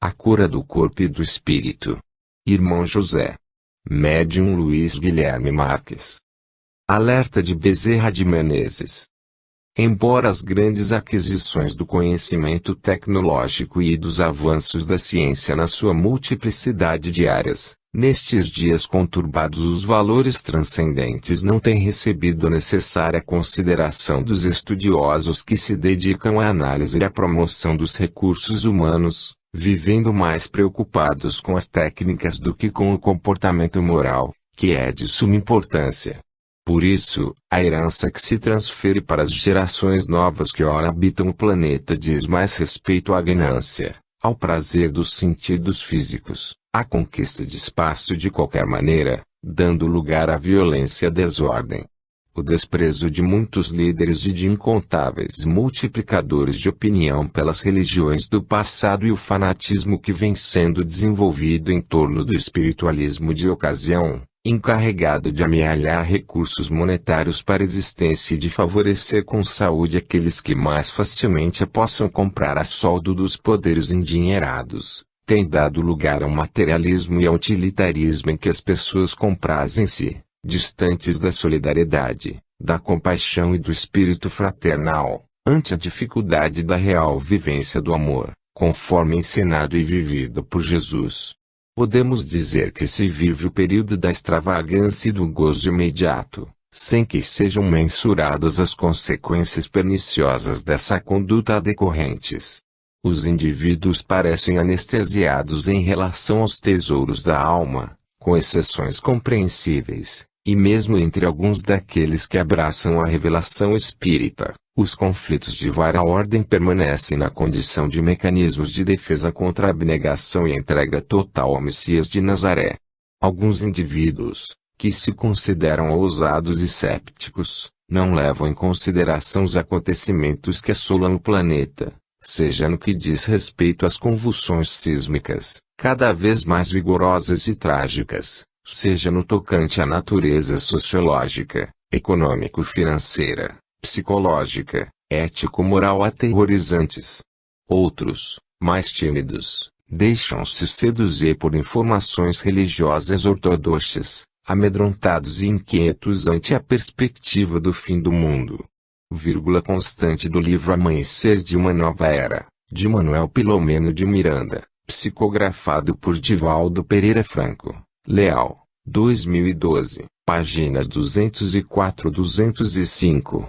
A cura do corpo e do espírito. Irmão José. Médium Luiz Guilherme Marques. Alerta de Bezerra de Menezes. Embora as grandes aquisições do conhecimento tecnológico e dos avanços da ciência na sua multiplicidade de áreas, nestes dias conturbados os valores transcendentes não têm recebido a necessária consideração dos estudiosos que se dedicam à análise e à promoção dos recursos humanos, vivendo mais preocupados com as técnicas do que com o comportamento moral, que é de suma importância. Por isso, a herança que se transfere para as gerações novas que ora habitam o planeta diz mais respeito à ganância, ao prazer dos sentidos físicos, à conquista de espaço de qualquer maneira, dando lugar à violência e à desordem. O desprezo de muitos líderes e de incontáveis multiplicadores de opinião pelas religiões do passado e o fanatismo que vem sendo desenvolvido em torno do espiritualismo de ocasião, encarregado de amealhar recursos monetários para a existência e de favorecer com saúde aqueles que mais facilmente a possam comprar a soldo dos poderes endinheirados, tem dado lugar ao materialismo e ao utilitarismo em que as pessoas comprazem-se, distantes da solidariedade, da compaixão e do espírito fraternal, ante a dificuldade da real vivência do amor, conforme ensinado e vivido por Jesus. Podemos dizer que se vive o período da extravagância e do gozo imediato, sem que sejam mensuradas as consequências perniciosas dessa conduta decorrentes. Os indivíduos parecem anestesiados em relação aos tesouros da alma, com exceções compreensíveis, e mesmo entre alguns daqueles que abraçam a revelação espírita, os conflitos de vária ordem permanecem na condição de mecanismos de defesa contra a abnegação e entrega total ao Messias de Nazaré. Alguns indivíduos, que se consideram ousados e cépticos, não levam em consideração os acontecimentos que assolam o planeta, seja no que diz respeito às convulsões sísmicas, cada vez mais vigorosas e trágicas, seja no tocante à natureza sociológica, econômico-financeira, psicológica, ético-moral aterrorizantes. Outros, mais tímidos, deixam-se seduzir por informações religiosas ortodoxas, amedrontados e inquietos ante a perspectiva do fim do mundo. Vírgula constante do livro Amanhecer de uma Nova Era, de Manuel Filomeno de Miranda, psicografado por Divaldo Pereira Franco, Leal, 2012, páginas 204-205.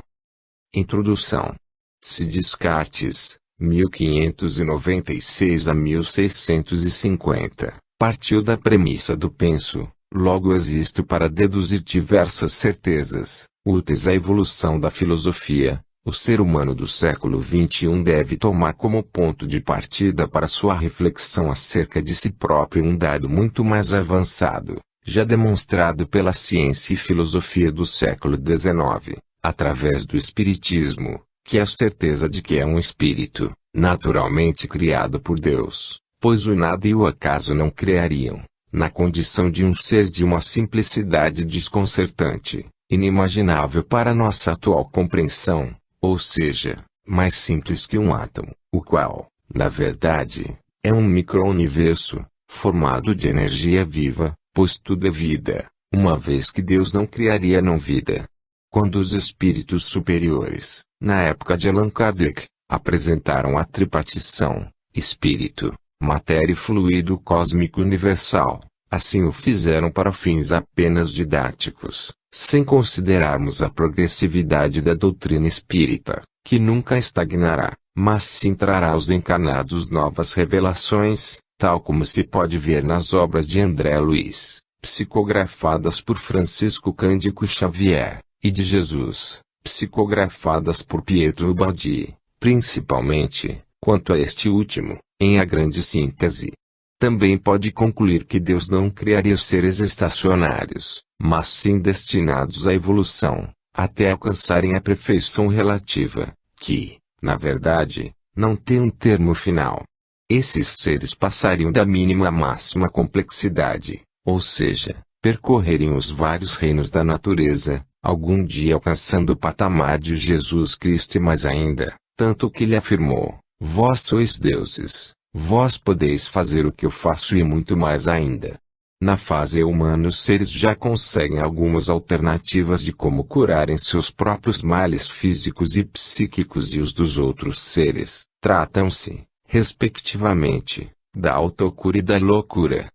Introdução. Se Descartes, 1596 a 1650, partiu da premissa do penso, logo existo para deduzir diversas certezas, úteis à evolução da filosofia, o ser humano do século XXI deve tomar como ponto de partida para sua reflexão acerca de si próprio um dado muito mais avançado, já demonstrado pela ciência e filosofia do século XIX, através do Espiritismo, que é a certeza de que é um espírito, naturalmente criado por Deus, pois o nada e o acaso não criariam, na condição de um ser de uma simplicidade desconcertante, inimaginável para nossa atual compreensão, ou seja, mais simples que um átomo, o qual, na verdade, é um micro-universo, formado de energia viva, pois tudo é vida, uma vez que Deus não criaria não-vida. Quando os espíritos superiores, na época de Allan Kardec, apresentaram a tripartição, espírito, matéria e fluido cósmico universal, assim o fizeram para fins apenas didáticos, sem considerarmos a progressividade da doutrina espírita, que nunca estagnará, mas sim trará aos encarnados novas revelações, tal como se pode ver nas obras de André Luiz, psicografadas por Francisco Cândido Xavier, e de Jesus, psicografadas por Pietro Baldi, principalmente, quanto a este último, em a grande síntese. Também pode concluir que Deus não criaria seres estacionários, mas sim destinados à evolução, até alcançarem a perfeição relativa, que, na verdade, não tem um termo final. Esses seres passariam da mínima à máxima complexidade, ou seja, percorreriam os vários reinos da natureza, algum dia alcançando o patamar de Jesus Cristo e mais ainda, tanto que ele afirmou: vós sois deuses, vós podeis fazer o que eu faço e muito mais ainda. Na fase humana, os seres já conseguem algumas alternativas de como curarem seus próprios males físicos e psíquicos e os dos outros seres. Tratam-se, respectivamente, da autocura e da loucura.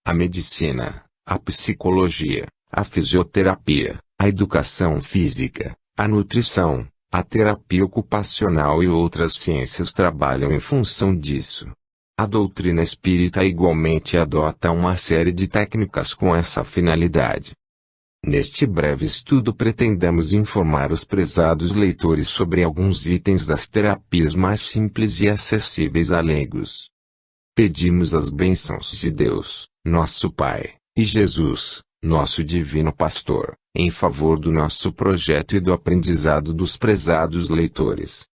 A medicina, a psicologia, a fisioterapia, a educação física, a nutrição, a terapia ocupacional e outras ciências trabalham em função disso. A doutrina espírita igualmente adota uma série de técnicas com essa finalidade. Neste breve estudo pretendemos informar os prezados leitores sobre alguns itens das terapias mais simples e acessíveis a leigos. Pedimos as bênçãos de Deus, nosso Pai, e Jesus, nosso Divino Pastor, em favor do nosso projeto e do aprendizado dos prezados leitores.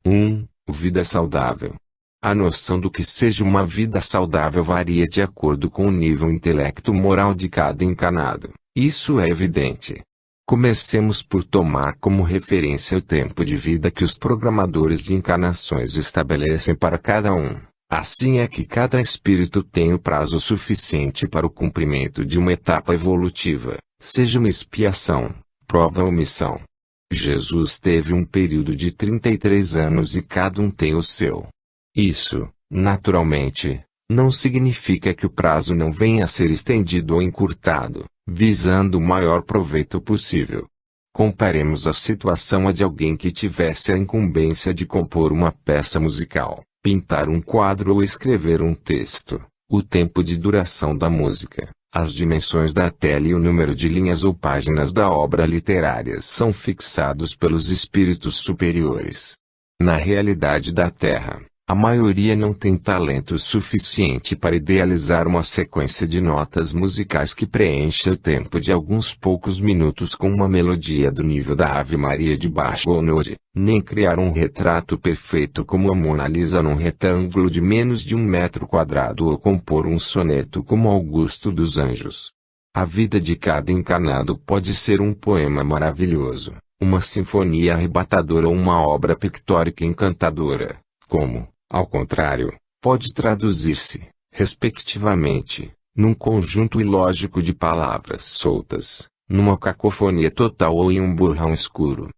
1. Vida saudável. A noção do que seja uma vida saudável varia de acordo com o nível intelecto-moral de cada encarnado. Isso é evidente. Comecemos por tomar como referência o tempo de vida que os programadores de encarnações estabelecem para cada um. Assim é que cada espírito tem o prazo suficiente para o cumprimento de uma etapa evolutiva, seja uma expiação, prova ou missão. Jesus teve um período de 33 anos e cada um tem o seu. Isso, naturalmente, não significa que o prazo não venha a ser estendido ou encurtado, visando o maior proveito possível. Comparemos a situação à de alguém que tivesse a incumbência de compor uma peça musical, pintar um quadro ou escrever um texto. O tempo de duração da música, as dimensões da tela e o número de linhas ou páginas da obra literária são fixados pelos espíritos superiores. Na realidade da Terra, a maioria não tem talento suficiente para idealizar uma sequência de notas musicais que preencha o tempo de alguns poucos minutos com uma melodia do nível da Ave Maria de baixo honor, nem criar um retrato perfeito como a Mona Lisa num retângulo de menos de 1 metro quadrado ou compor um soneto como Augusto dos Anjos. A vida de cada encarnado pode ser um poema maravilhoso, uma sinfonia arrebatadora ou uma obra pictórica encantadora, como, ao contrário, pode traduzir-se, respectivamente, num conjunto ilógico de palavras soltas, numa cacofonia total ou em um borrão escuro.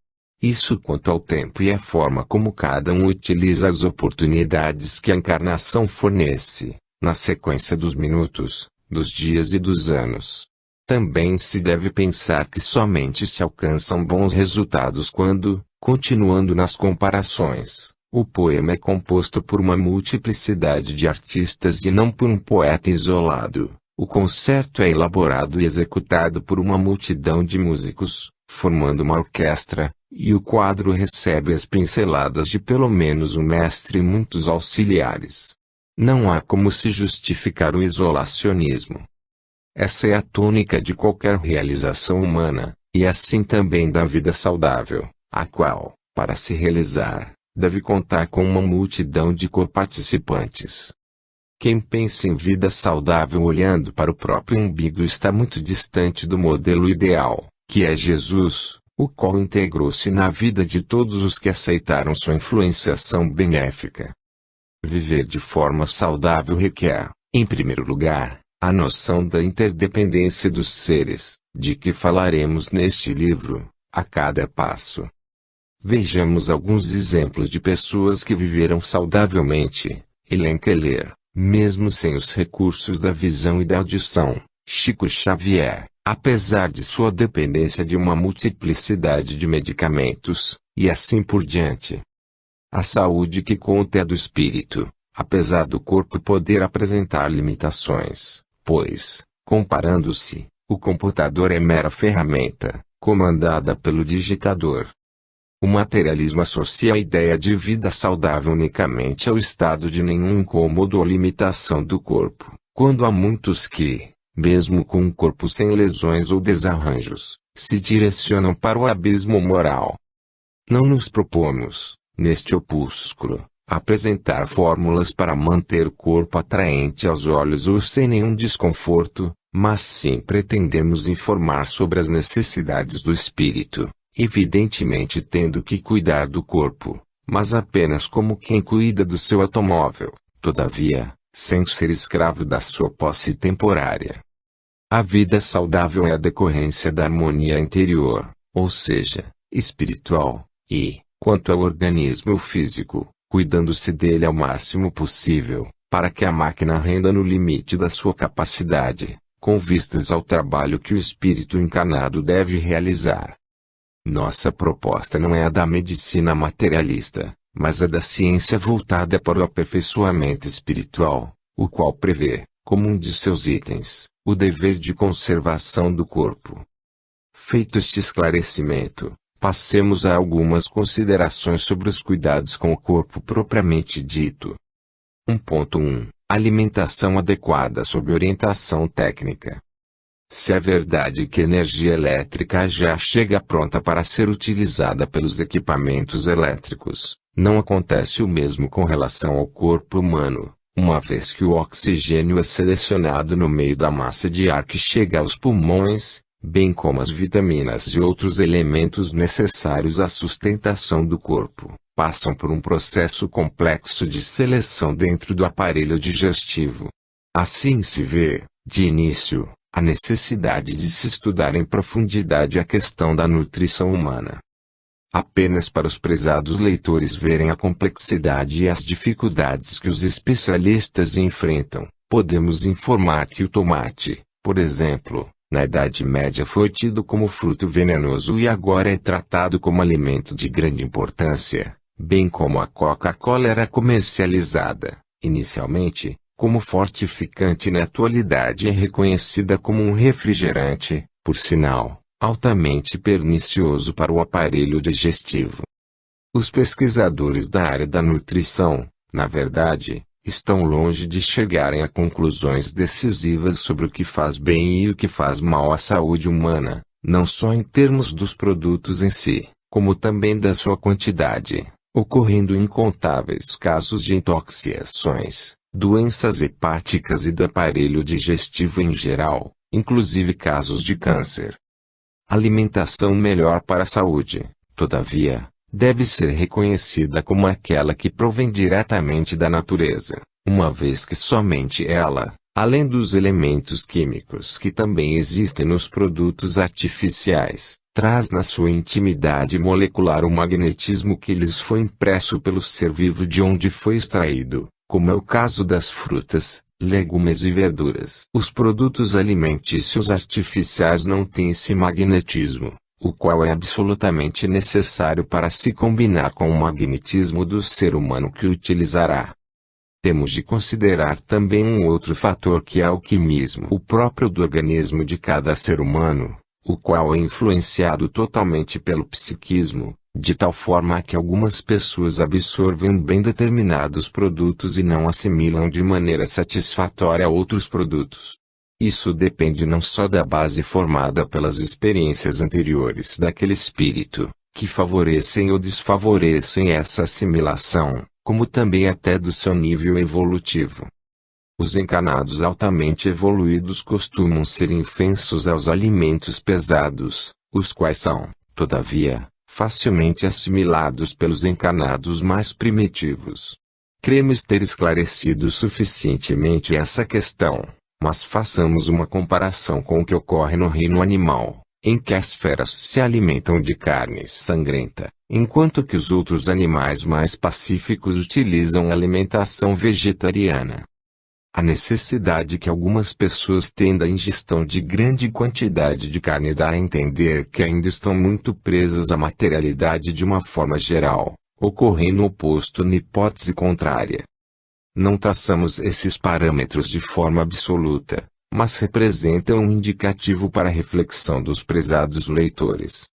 Isso quanto ao tempo e a forma como cada um utiliza as oportunidades que a encarnação fornece, na sequência dos minutos, dos dias e dos anos. Também se deve pensar que somente se alcançam bons resultados quando, continuando nas comparações, o poema é composto por uma multiplicidade de artistas e não por um poeta isolado. O concerto é elaborado e executado por uma multidão de músicos, formando uma orquestra, e o quadro recebe as pinceladas de pelo menos um mestre e muitos auxiliares. Não há como se justificar o isolacionismo. Essa é a tônica de qualquer realização humana, e assim também da vida saudável, a qual, para se realizar, deve contar com uma multidão de coparticipantes. Quem pensa em vida saudável olhando para o próprio umbigo está muito distante do modelo ideal, que é Jesus, o qual integrou-se na vida de todos os que aceitaram sua influenciação benéfica. Viver de forma saudável requer, em primeiro lugar, a noção da interdependência dos seres, de que falaremos neste livro, a cada passo. Vejamos alguns exemplos de pessoas que viveram saudavelmente. Elenqueler, mesmo sem os recursos da visão e da audição. Chico Xavier, apesar de sua dependência de uma multiplicidade de medicamentos, e assim por diante. A saúde que conta é do espírito, apesar do corpo poder apresentar limitações, pois, comparando-se, o computador é mera ferramenta, comandada pelo digitador. O materialismo associa a ideia de vida saudável unicamente ao estado de nenhum incômodo ou limitação do corpo, quando há muitos que, mesmo com um corpo sem lesões ou desarranjos, se direcionam para o abismo moral. Não nos propomos, neste opúsculo, apresentar fórmulas para manter o corpo atraente aos olhos ou sem nenhum desconforto, mas sim pretendemos informar sobre as necessidades do espírito. Evidentemente tendo que cuidar do corpo, mas apenas como quem cuida do seu automóvel, todavia, sem ser escravo da sua posse temporária. A vida saudável é a decorrência da harmonia interior, ou seja, espiritual, e, quanto ao organismo físico, cuidando-se dele ao máximo possível, para que a máquina renda no limite da sua capacidade, com vistas ao trabalho que o espírito encarnado deve realizar. Nossa proposta não é a da medicina materialista, mas a da ciência voltada para o aperfeiçoamento espiritual, o qual prevê, como um de seus itens, o dever de conservação do corpo. Feito este esclarecimento, passemos a algumas considerações sobre os cuidados com o corpo propriamente dito. 1.1 Alimentação adequada sob orientação técnica. Se é verdade que a energia elétrica já chega pronta para ser utilizada pelos equipamentos elétricos, não acontece o mesmo com relação ao corpo humano, uma vez que o oxigênio é selecionado no meio da massa de ar que chega aos pulmões, bem como as vitaminas e outros elementos necessários à sustentação do corpo, passam por um processo complexo de seleção dentro do aparelho digestivo. Assim se vê, de início, a necessidade de se estudar em profundidade a questão da nutrição humana. Apenas para os prezados leitores verem a complexidade e as dificuldades que os especialistas enfrentam, podemos informar que o tomate, por exemplo, na Idade Média foi tido como fruto venenoso e agora é tratado como alimento de grande importância, bem como a Coca-Cola era comercializada, inicialmente, como fortificante e na atualidade é reconhecida como um refrigerante, por sinal, altamente pernicioso para o aparelho digestivo. Os pesquisadores da área da nutrição, na verdade, estão longe de chegarem a conclusões decisivas sobre o que faz bem e o que faz mal à saúde humana, não só em termos dos produtos em si, como também da sua quantidade, ocorrendo incontáveis casos de intoxicações, doenças hepáticas e do aparelho digestivo em geral, inclusive casos de câncer. Alimentação melhor para a saúde, todavia, deve ser reconhecida como aquela que provém diretamente da natureza, uma vez que somente ela, além dos elementos químicos que também existem nos produtos artificiais, traz na sua intimidade molecular o magnetismo que lhes foi impresso pelo ser vivo de onde foi extraído, como é o caso das frutas, legumes e verduras. Os produtos alimentícios artificiais não têm esse magnetismo, o qual é absolutamente necessário para se combinar com o magnetismo do ser humano que o utilizará. Temos de considerar também um outro fator que é o alquimismo, o próprio do organismo de cada ser humano, o qual é influenciado totalmente pelo psiquismo, de tal forma que algumas pessoas absorvem bem determinados produtos e não assimilam de maneira satisfatória outros produtos. Isso depende não só da base formada pelas experiências anteriores daquele espírito, que favorecem ou desfavorecem essa assimilação, como também até do seu nível evolutivo. Os encarnados altamente evoluídos costumam ser infensos aos alimentos pesados, os quais são, todavia, facilmente assimilados pelos encarnados mais primitivos. Cremos ter esclarecido suficientemente essa questão, mas façamos uma comparação com o que ocorre no reino animal, em que as feras se alimentam de carne sangrenta, enquanto que os outros animais mais pacíficos utilizam alimentação vegetariana. A necessidade que algumas pessoas têm da ingestão de grande quantidade de carne dá a entender que ainda estão muito presas à materialidade de uma forma geral, ocorrendo o oposto na hipótese contrária. Não traçamos esses parâmetros de forma absoluta, mas representam um indicativo para a reflexão dos prezados leitores.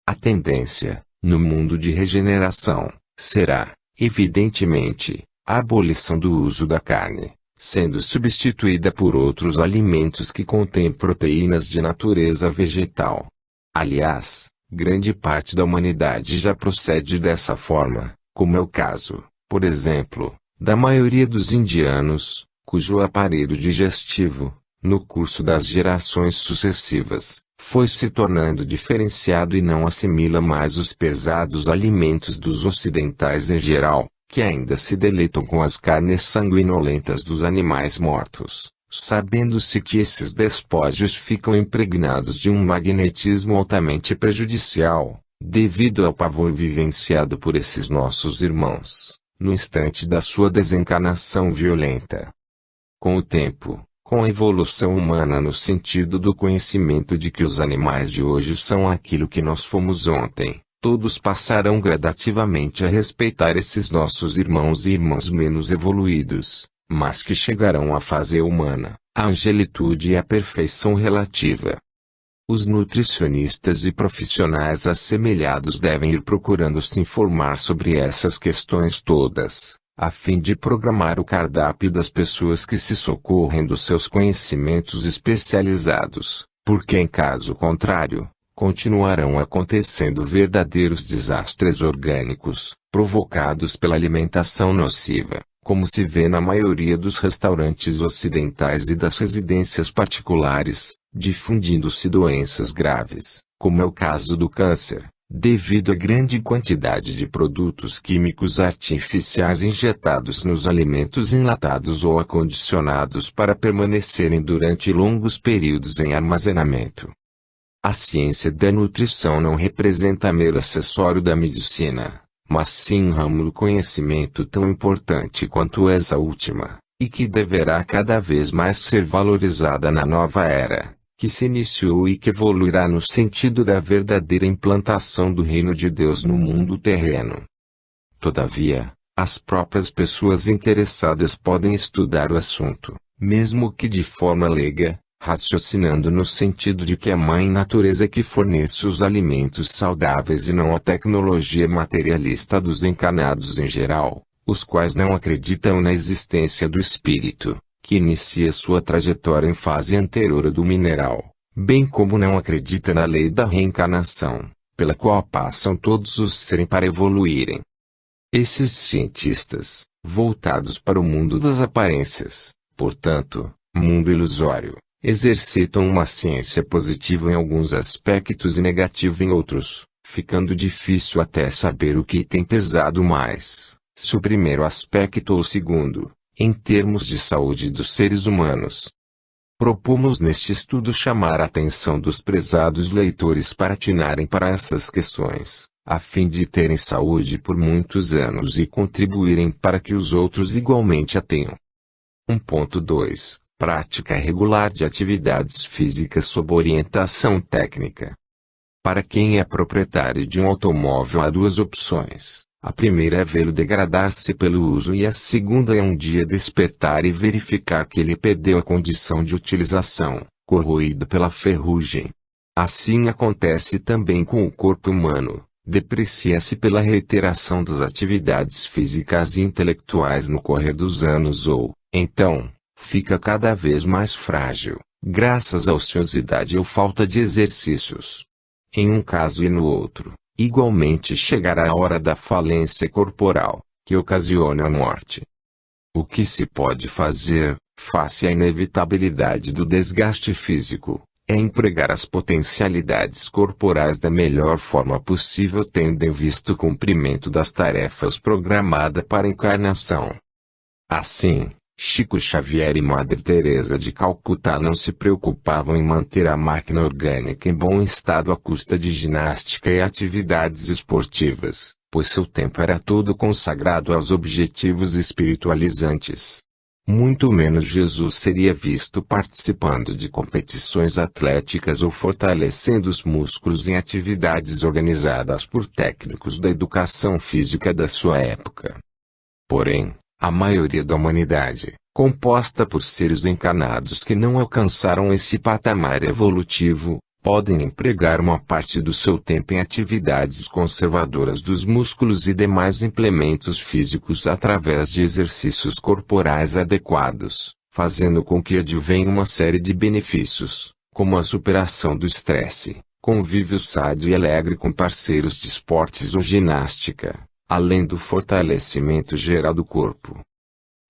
A tendência, no mundo de regeneração, será, evidentemente, a abolição do uso da carne, sendo substituída por outros alimentos que contêm proteínas de natureza vegetal. Aliás, grande parte da humanidade já procede dessa forma, como é o caso, por exemplo, da maioria dos indianos, cujo aparelho digestivo, no curso das gerações sucessivas, foi se tornando diferenciado e não assimila mais os pesados alimentos dos ocidentais em geral, que ainda se deleitam com as carnes sanguinolentas dos animais mortos, sabendo-se que esses despojos ficam impregnados de um magnetismo altamente prejudicial, devido ao pavor vivenciado por esses nossos irmãos, no instante da sua desencarnação violenta. Com o tempo, com a evolução humana no sentido do conhecimento de que os animais de hoje são aquilo que nós fomos ontem, todos passarão gradativamente a respeitar esses nossos irmãos e irmãs menos evoluídos, mas que chegarão à fase humana, à angelitude e à perfeição relativa. Os nutricionistas e profissionais assemelhados devem ir procurando se informar sobre essas questões todas, a fim de programar o cardápio das pessoas que se socorrem dos seus conhecimentos especializados, porque em caso contrário, continuarão acontecendo verdadeiros desastres orgânicos, provocados pela alimentação nociva, como se vê na maioria dos restaurantes ocidentais e das residências particulares, difundindo-se doenças graves, como é o caso do câncer, devido à grande quantidade de produtos químicos artificiais injetados nos alimentos enlatados ou acondicionados para permanecerem durante longos períodos em armazenamento. A ciência da nutrição não representa mero acessório da medicina, mas sim um ramo do conhecimento tão importante quanto essa última, e que deverá cada vez mais ser valorizada na nova era, que se iniciou e que evoluirá no sentido da verdadeira implantação do reino de Deus no mundo terreno. Todavia, as próprias pessoas interessadas podem estudar o assunto, mesmo que de forma leiga, raciocinando no sentido de que é a mãe natureza que fornece os alimentos saudáveis e não a tecnologia materialista dos encarnados em geral, os quais não acreditam na existência do espírito, que inicia sua trajetória em fase anterior do mineral, bem como não acredita na lei da reencarnação, pela qual passam todos os seres para evoluírem. Esses cientistas, voltados para o mundo das aparências, portanto, mundo ilusório, exercitam uma ciência positiva em alguns aspectos e negativa em outros, ficando difícil até saber o que tem pesado mais, se o primeiro aspecto ou o segundo, em termos de saúde dos seres humanos. Propomos neste estudo chamar a atenção dos prezados leitores para atinarem para essas questões, a fim de terem saúde por muitos anos e contribuírem para que os outros igualmente a tenham. 1.2 Prática regular de atividades físicas sob orientação técnica. Para quem é proprietário de um automóvel há duas opções. A primeira é vê-lo degradar-se pelo uso e a segunda é um dia despertar e verificar que ele perdeu a condição de utilização, corroído pela ferrugem. Assim acontece também com o corpo humano, deprecia-se pela reiteração das atividades físicas e intelectuais no correr dos anos ou, então, fica cada vez mais frágil, graças à ociosidade ou falta de exercícios. Em um caso e no outro, igualmente chegará a hora da falência corporal, que ocasiona a morte. O que se pode fazer, face à inevitabilidade do desgaste físico, é empregar as potencialidades corporais da melhor forma possível tendo em vista o cumprimento das tarefas programadas para a encarnação. Assim, Chico Xavier e Madre Teresa de Calcutá não se preocupavam em manter a máquina orgânica em bom estado à custa de ginástica e atividades esportivas, pois seu tempo era todo consagrado aos objetivos espiritualizantes. Muito menos Jesus seria visto participando de competições atléticas ou fortalecendo os músculos em atividades organizadas por técnicos da educação física da sua época. Porém, a maioria da humanidade, composta por seres encarnados que não alcançaram esse patamar evolutivo, podem empregar uma parte do seu tempo em atividades conservadoras dos músculos e demais implementos físicos através de exercícios corporais adequados, fazendo com que advenha uma série de benefícios, como a superação do estresse, convívio sádio e alegre com parceiros de esportes ou ginástica, além do fortalecimento geral do corpo.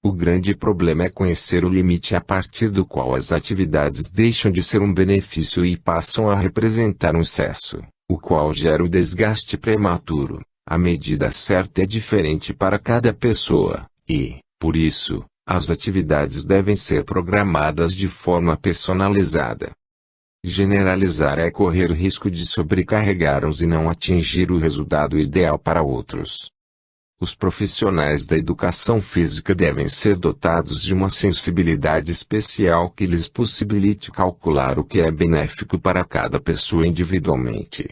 O grande problema é conhecer o limite a partir do qual as atividades deixam de ser um benefício e passam a representar um excesso, o qual gera o desgaste prematuro, A medida certa é diferente para cada pessoa, e, por isso, as atividades devem ser programadas de forma personalizada. Generalizar é correr o risco de sobrecarregar uns e não atingir o resultado ideal para outros. Os profissionais da educação física devem ser dotados de uma sensibilidade especial que lhes possibilite calcular o que é benéfico para cada pessoa individualmente.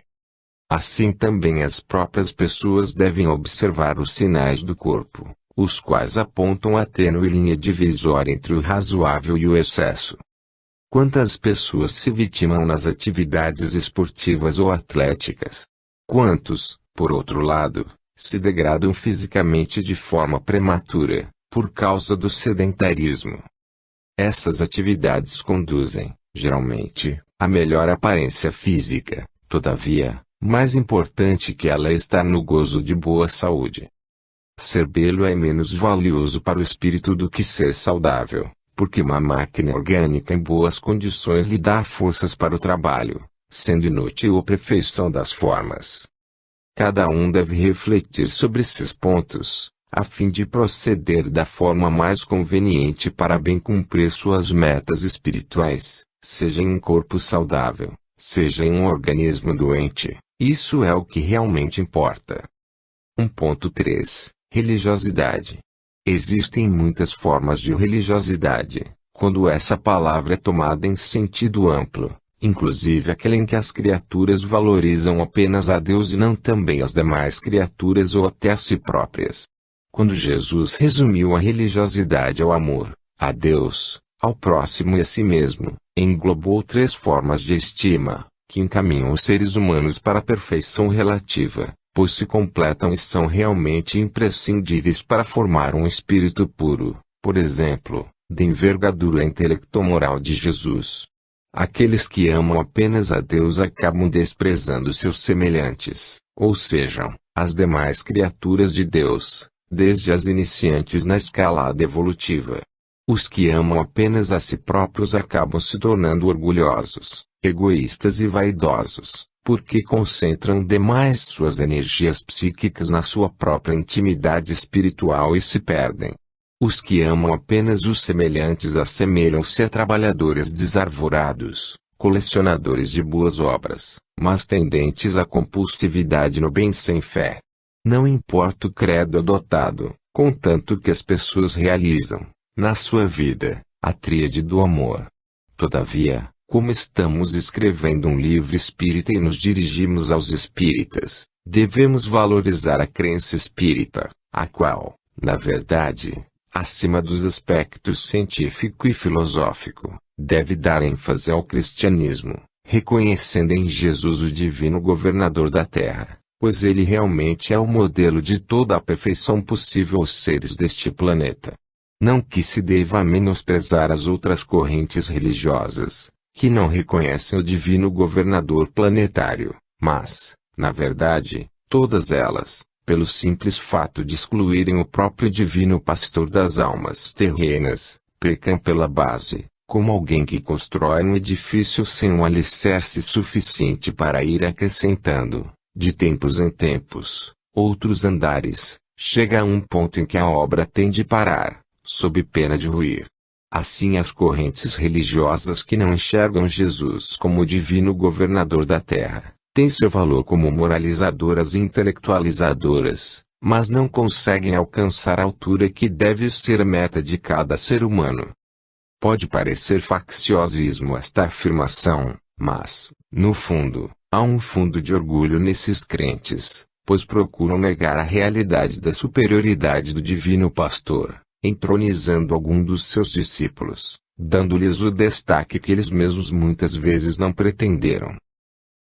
Assim também as próprias pessoas devem observar os sinais do corpo, os quais apontam a tênue linha divisória entre o razoável e o excesso. Quantas pessoas se vitimam nas atividades esportivas ou atléticas? Quantos, por outro lado, se degradam fisicamente de forma prematura, por causa do sedentarismo? Essas atividades conduzem, geralmente, à melhor aparência física. Todavia, mais importante que ela está no gozo de boa saúde. Ser belo é menos valioso para o espírito do que ser saudável, porque uma máquina orgânica em boas condições lhe dá forças para o trabalho, sendo inútil a perfeição das formas. Cada um deve refletir sobre esses pontos, a fim de proceder da forma mais conveniente para bem cumprir suas metas espirituais, seja em um corpo saudável, seja em um organismo doente. Isso é o que realmente importa. 1.3 Religiosidade. Existem muitas formas de religiosidade, quando essa palavra é tomada em sentido amplo, inclusive aquela em que as criaturas valorizam apenas a Deus e não também as demais criaturas ou até a si próprias. Quando Jesus resumiu a religiosidade ao amor, a Deus, ao próximo e a si mesmo, englobou 3 formas de estima, que encaminham os seres humanos para a perfeição relativa, pois se completam e são realmente imprescindíveis para formar um espírito puro, por exemplo, da envergadura intelecto-moral de Jesus. Aqueles que amam apenas a Deus acabam desprezando seus semelhantes, ou sejam, as demais criaturas de Deus, desde as iniciantes na escalada evolutiva. Os que amam apenas a si próprios acabam se tornando orgulhosos, egoístas e vaidosos, porque concentram demais suas energias psíquicas na sua própria intimidade espiritual e se perdem. Os que amam apenas os semelhantes assemelham-se a trabalhadores desarvorados, colecionadores de boas obras, mas tendentes à compulsividade no bem sem fé. Não importa o credo adotado, contanto que as pessoas realizam, na sua vida, a tríade do amor. Todavia, como estamos escrevendo um livro espírita e nos dirigimos aos espíritas, devemos valorizar a crença espírita, a qual, na verdade, acima dos aspectos científico e filosófico, deve dar ênfase ao cristianismo, reconhecendo em Jesus o divino governador da terra, pois ele realmente é o modelo de toda a perfeição possível aos seres deste planeta. Não que se deva menosprezar as outras correntes religiosas, que não reconhecem o divino governador planetário, mas, na verdade, todas elas, pelo simples fato de excluírem o próprio divino pastor das almas terrenas, pecam pela base, como alguém que constrói um edifício sem um alicerce suficiente para ir acrescentando, de tempos em tempos, outros andares, chega a um ponto em que a obra tem de parar, sob pena de ruir. Assim as correntes religiosas que não enxergam Jesus como o divino governador da terra, têm seu valor como moralizadoras e intelectualizadoras, mas não conseguem alcançar a altura que deve ser a meta de cada ser humano. Pode parecer facciosismo esta afirmação, mas, no fundo, há um fundo de orgulho nesses crentes, pois procuram negar a realidade da superioridade do divino pastor, entronizando algum dos seus discípulos, dando-lhes o destaque que eles mesmos muitas vezes não pretenderam.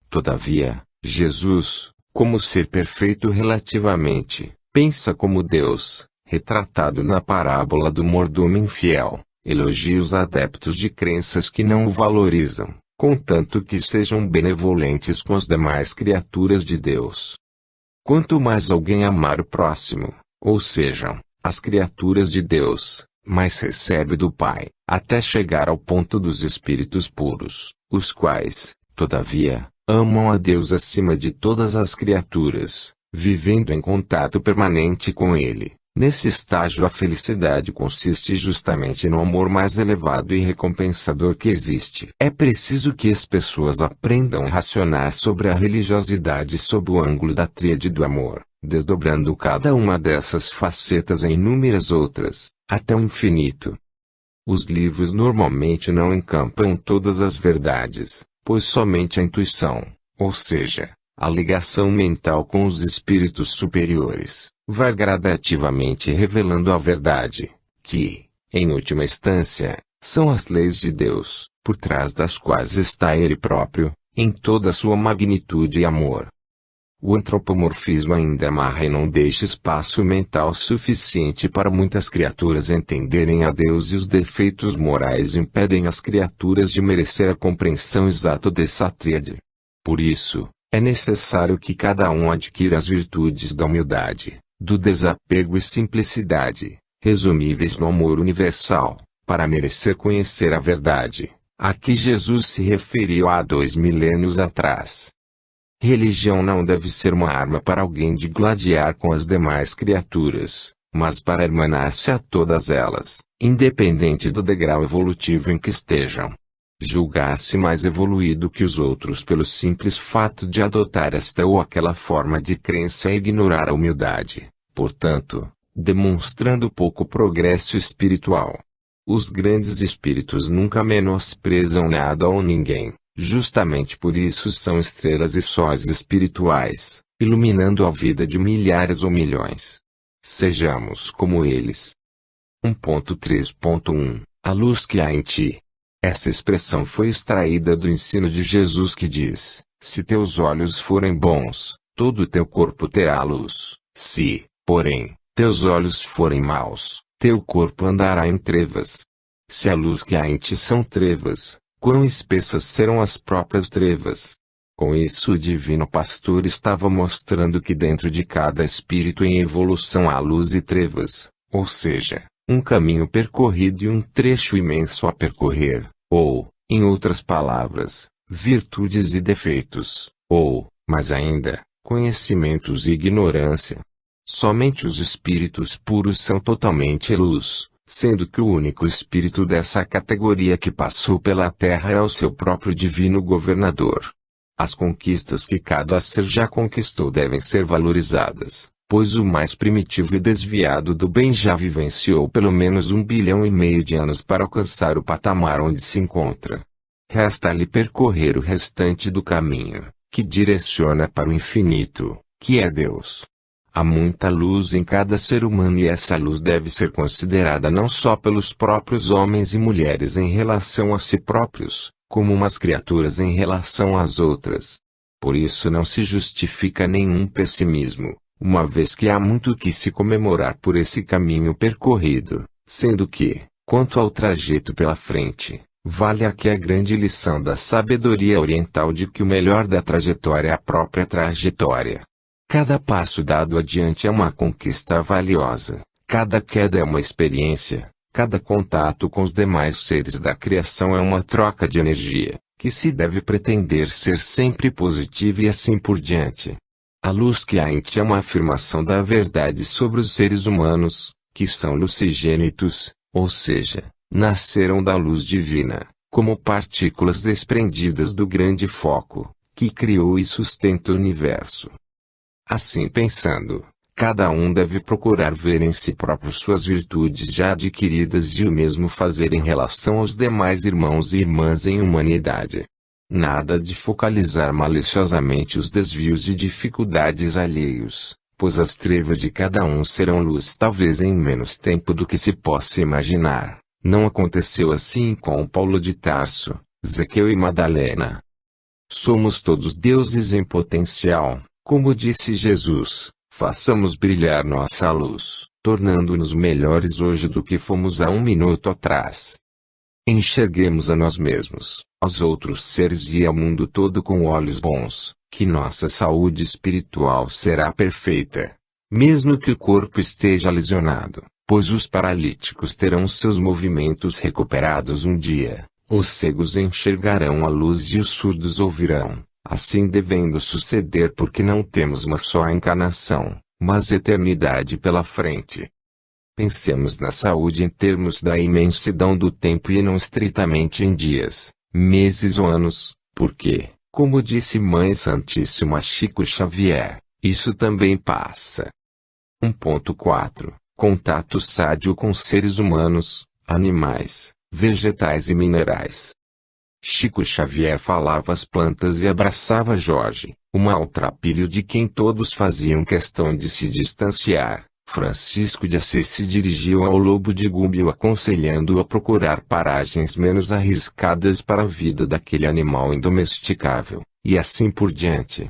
Todavia, Jesus, como ser perfeito relativamente, pensa como Deus, retratado na parábola do mordomo infiel, elogia os adeptos de crenças que não o valorizam, contanto que sejam benevolentes com as demais criaturas de Deus. Quanto mais alguém amar o próximo, ou sejam, as criaturas de Deus, mais recebe do Pai, até chegar ao ponto dos espíritos puros, os quais, todavia, amam a Deus acima de todas as criaturas, vivendo em contato permanente com Ele. Nesse estágio a felicidade consiste justamente no amor mais elevado e recompensador que existe. É preciso que as pessoas aprendam a racionar sobre a religiosidade sob o ângulo da tríade do amor, desdobrando cada uma dessas facetas em inúmeras outras, até o infinito. Os livros normalmente não encampam todas as verdades, pois somente a intuição, ou seja, a ligação mental com os espíritos superiores, vai gradativamente revelando a verdade, que, em última instância, são as leis de Deus, por trás das quais está Ele próprio, em toda a sua magnitude e amor. O antropomorfismo ainda amarra e não deixa espaço mental suficiente para muitas criaturas entenderem a Deus, e os defeitos morais impedem as criaturas de merecer a compreensão exata dessa tríade. Por isso, é necessário que cada um adquira as virtudes da humildade, do desapego e simplicidade, resumíveis no amor universal, para merecer conhecer a verdade, a que Jesus se referiu há 2 milênios atrás. Religião não deve ser uma arma para alguém de gladiar com as demais criaturas, mas para hermanar-se a todas elas, independente do degrau evolutivo em que estejam. Julgar-se mais evoluído que os outros pelo simples fato de adotar esta ou aquela forma de crença é ignorar a humildade, portanto, demonstrando pouco progresso espiritual. Os grandes espíritos nunca menosprezam nada ou ninguém, justamente por isso são estrelas e sóis espirituais, iluminando a vida de milhares ou milhões. Sejamos como eles. 1.3.1 A luz que há em ti. Essa expressão foi extraída do ensino de Jesus que diz: se teus olhos forem bons, todo o teu corpo terá luz. Se, porém, teus olhos forem maus, teu corpo andará em trevas. Se a luz que há em ti são trevas, quão espessas serão as próprias trevas. Com isso o divino pastor estava mostrando que dentro de cada espírito em evolução há luz e trevas, ou seja, um caminho percorrido e um trecho imenso a percorrer, ou, em outras palavras, virtudes e defeitos, ou, mais ainda, conhecimentos e ignorância. Somente os espíritos puros são totalmente luz, sendo que o único espírito dessa categoria que passou pela Terra é o seu próprio divino governador. As conquistas que cada ser já conquistou devem ser valorizadas, pois o mais primitivo e desviado do bem já vivenciou pelo menos 1,5 bilhão de anos para alcançar o patamar onde se encontra. Resta-lhe percorrer o restante do caminho, que direciona para o infinito, que é Deus. Há muita luz em cada ser humano e essa luz deve ser considerada não só pelos próprios homens e mulheres em relação a si próprios, como umas criaturas em relação às outras. Por isso não se justifica nenhum pessimismo, uma vez que há muito que se comemorar por esse caminho percorrido, sendo que, quanto ao trajeto pela frente, vale aqui a grande lição da sabedoria oriental de que o melhor da trajetória é a própria trajetória. Cada passo dado adiante é uma conquista valiosa, cada queda é uma experiência, cada contato com os demais seres da criação é uma troca de energia, que se deve pretender ser sempre positiva e assim por diante. A luz que há em ti é uma afirmação da verdade sobre os seres humanos, que são lucigênitos, ou seja, nasceram da luz divina, como partículas desprendidas do grande foco, que criou e sustenta o universo. Assim pensando, cada um deve procurar ver em si próprio suas virtudes já adquiridas e o mesmo fazer em relação aos demais irmãos e irmãs em humanidade. Nada de focalizar maliciosamente os desvios e dificuldades alheios, pois as trevas de cada um serão luz talvez em menos tempo do que se possa imaginar. Não aconteceu assim com Paulo de Tarso, Zaqueu e Madalena. Somos todos deuses em potencial, como disse Jesus, façamos brilhar nossa luz, tornando-nos melhores hoje do que fomos há 1 minuto atrás. Enxerguemos a nós mesmos, aos outros seres e ao mundo todo com olhos bons, que nossa saúde espiritual será perfeita, mesmo que o corpo esteja lesionado, pois os paralíticos terão seus movimentos recuperados um dia, os cegos enxergarão a luz e os surdos ouvirão, assim devendo suceder porque não temos uma só encarnação, mas eternidade pela frente. Pensemos na saúde em termos da imensidão do tempo e não estritamente em dias, meses ou anos, porque, como disse Mãe Santíssima Chico Xavier, isso também passa. 1.4 Contato sádio com seres humanos, animais, vegetais e minerais. Chico Xavier falava às plantas e abraçava Jorge, o maltrapilho de quem todos faziam questão de se distanciar. Francisco de Assis se dirigiu ao lobo de Gúbio aconselhando-o a procurar paragens menos arriscadas para a vida daquele animal indomesticável, e assim por diante.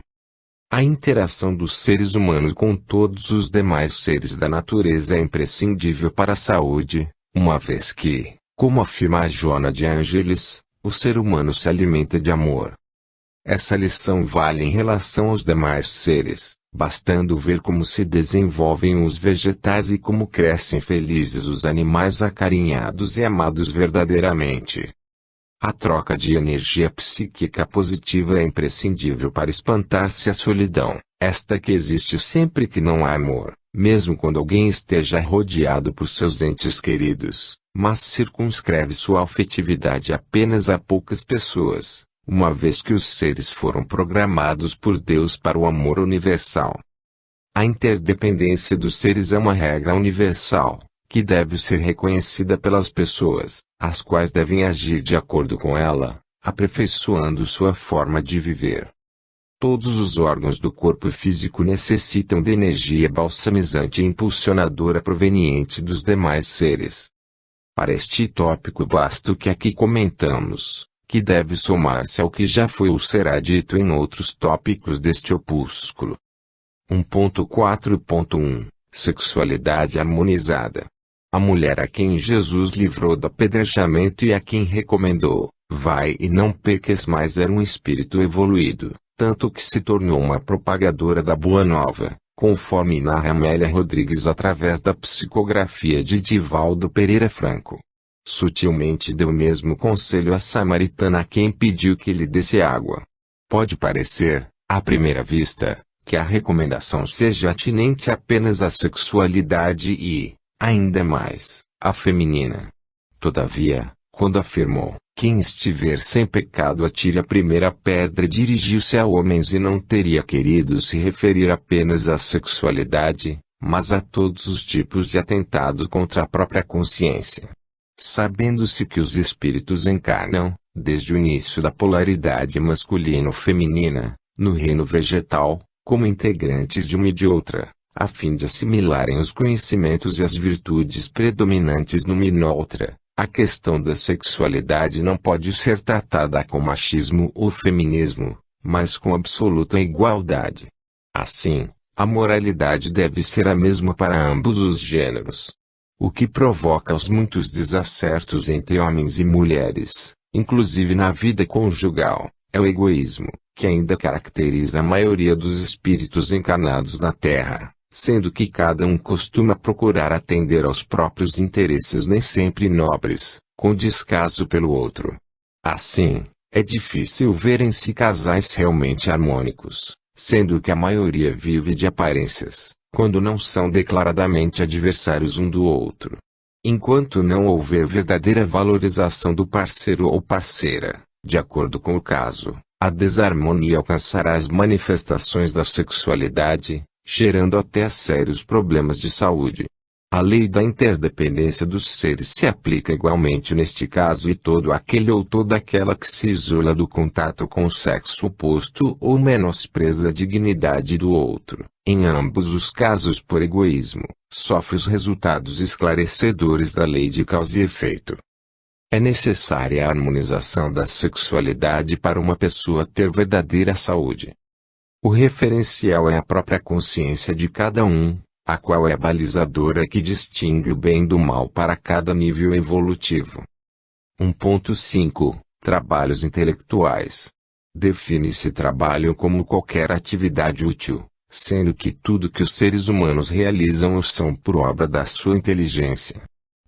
A interação dos seres humanos com todos os demais seres da natureza é imprescindível para a saúde, uma vez que, como afirma Joana de Ângeles, o ser humano se alimenta de amor. Essa lição vale em relação aos demais seres, bastando ver como se desenvolvem os vegetais e como crescem felizes os animais acarinhados e amados verdadeiramente. A troca de energia psíquica positiva é imprescindível para espantar-se a solidão, esta que existe sempre que não há amor, mesmo quando alguém esteja rodeado por seus entes queridos, mas circunscreve sua afetividade apenas a poucas pessoas, uma vez que os seres foram programados por Deus para o amor universal. A interdependência dos seres é uma regra universal, que deve ser reconhecida pelas pessoas, as quais devem agir de acordo com ela, aperfeiçoando sua forma de viver. Todos os órgãos do corpo físico necessitam de energia balsamizante e impulsionadora proveniente dos demais seres. Para este tópico basta o que aqui comentamos, que deve somar-se ao que já foi ou será dito em outros tópicos deste opúsculo. 1.4.1 Sexualidade harmonizada. A mulher a quem Jesus livrou do apedrejamento e a quem recomendou, vai e não peques mais, era um espírito evoluído, tanto que se tornou uma propagadora da Boa Nova, conforme narra Amélia Rodrigues através da psicografia de Divaldo Pereira Franco. Sutilmente deu o mesmo conselho à samaritana a quem pediu que lhe desse água. Pode parecer, à primeira vista, que a recomendação seja atinente apenas à sexualidade e, ainda mais, à feminina. Todavia, quando afirmou, quem estiver sem pecado atire a primeira pedra, dirigiu-se a homens e não teria querido se referir apenas à sexualidade, mas a todos os tipos de atentado contra a própria consciência. Sabendo-se que os espíritos encarnam, desde o início da polaridade masculino-feminina, no reino vegetal, como integrantes de uma e de outra, a fim de assimilarem os conhecimentos e as virtudes predominantes numa e noutra, a questão da sexualidade não pode ser tratada com machismo ou feminismo, mas com absoluta igualdade. Assim, a moralidade deve ser a mesma para ambos os gêneros. O que provoca os muitos desacertos entre homens e mulheres, inclusive na vida conjugal, é o egoísmo, que ainda caracteriza a maioria dos espíritos encarnados na Terra, sendo que cada um costuma procurar atender aos próprios interesses nem sempre nobres, com descaso pelo outro. Assim, é difícil verem-se casais realmente harmônicos, sendo que a maioria vive de aparências, quando não são declaradamente adversários um do outro. Enquanto não houver verdadeira valorização do parceiro ou parceira, de acordo com o caso, a desarmonia alcançará as manifestações da sexualidade, gerando até sérios problemas de saúde. A lei da interdependência dos seres se aplica igualmente neste caso, e todo aquele ou toda aquela que se isola do contato com o sexo oposto ou menospreza a dignidade do outro, em ambos os casos por egoísmo, sofre os resultados esclarecedores da lei de causa e efeito. É necessária a harmonização da sexualidade para uma pessoa ter verdadeira saúde. O referencial é a própria consciência de cada um, a qual é a balizadora que distingue o bem do mal para cada nível evolutivo. 1.5 Trabalhos intelectuais. Define-se trabalho como qualquer atividade útil, sendo que tudo que os seres humanos realizam o são por obra da sua inteligência.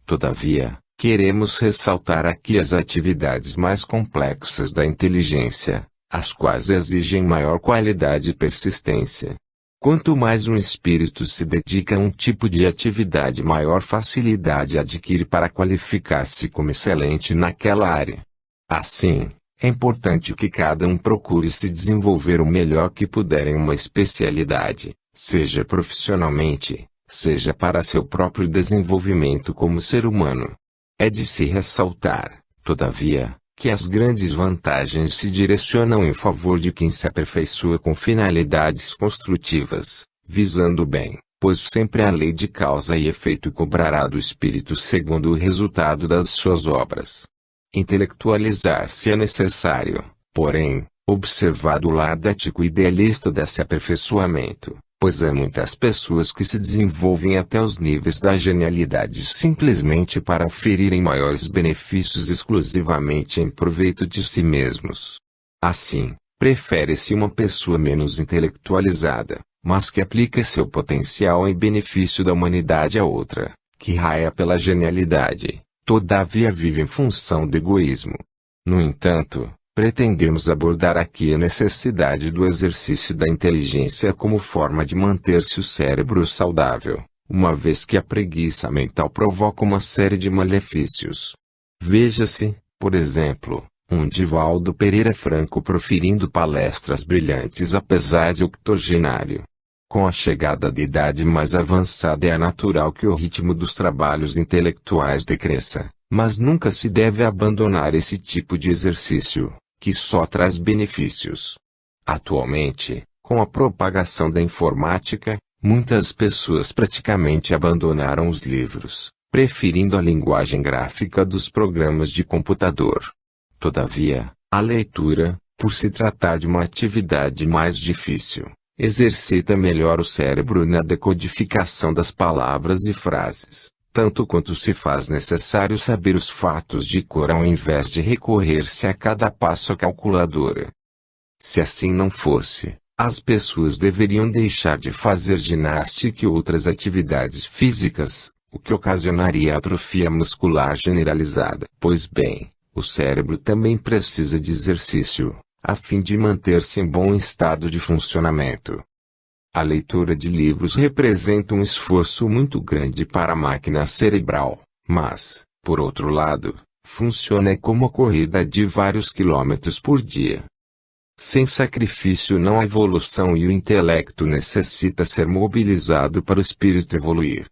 Todavia, queremos ressaltar aqui as atividades mais complexas da inteligência, as quais exigem maior qualidade e persistência. Quanto mais um espírito se dedica a um tipo de atividade, maior facilidade adquire para qualificar-se como excelente naquela área. Assim, é importante que cada um procure se desenvolver o melhor que puder em uma especialidade, seja profissionalmente, seja para seu próprio desenvolvimento como ser humano. É de se ressaltar, todavia, que as grandes vantagens se direcionam em favor de quem se aperfeiçoa com finalidades construtivas, visando o bem, pois sempre a lei de causa e efeito cobrará do espírito segundo o resultado das suas obras. Intelectualizar-se é necessário, porém, observado o lado ético e idealista desse aperfeiçoamento, pois há muitas pessoas que se desenvolvem até os níveis da genialidade simplesmente para oferirem maiores benefícios exclusivamente em proveito de si mesmos. Assim, prefere-se uma pessoa menos intelectualizada, mas que aplica seu potencial em benefício da humanidade a outra, que raia pela genialidade, todavia vive em função do egoísmo. No entanto, pretendemos abordar aqui a necessidade do exercício da inteligência como forma de manter-se o cérebro saudável, uma vez que a preguiça mental provoca uma série de malefícios. Veja-se, por exemplo, um Divaldo Pereira Franco proferindo palestras brilhantes apesar de octogenário. Com a chegada da idade mais avançada é natural que o ritmo dos trabalhos intelectuais decresça, mas nunca se deve abandonar esse tipo de exercício, que só traz benefícios. Atualmente, com a propagação da informática, muitas pessoas praticamente abandonaram os livros, preferindo a linguagem gráfica dos programas de computador. Todavia, a leitura, por se tratar de uma atividade mais difícil, exercita melhor o cérebro na decodificação das palavras e frases, tanto quanto se faz necessário saber os fatos de cor ao invés de recorrer-se a cada passo à calculadora. Se assim não fosse, as pessoas deveriam deixar de fazer ginástica e outras atividades físicas, o que ocasionaria atrofia muscular generalizada. Pois bem, o cérebro também precisa de exercício, a fim de manter-se em bom estado de funcionamento. A leitura de livros representa um esforço muito grande para a máquina cerebral, mas, por outro lado, funciona como a corrida de vários quilômetros por dia. Sem sacrifício não há evolução e o intelecto necessita ser mobilizado para o espírito evoluir.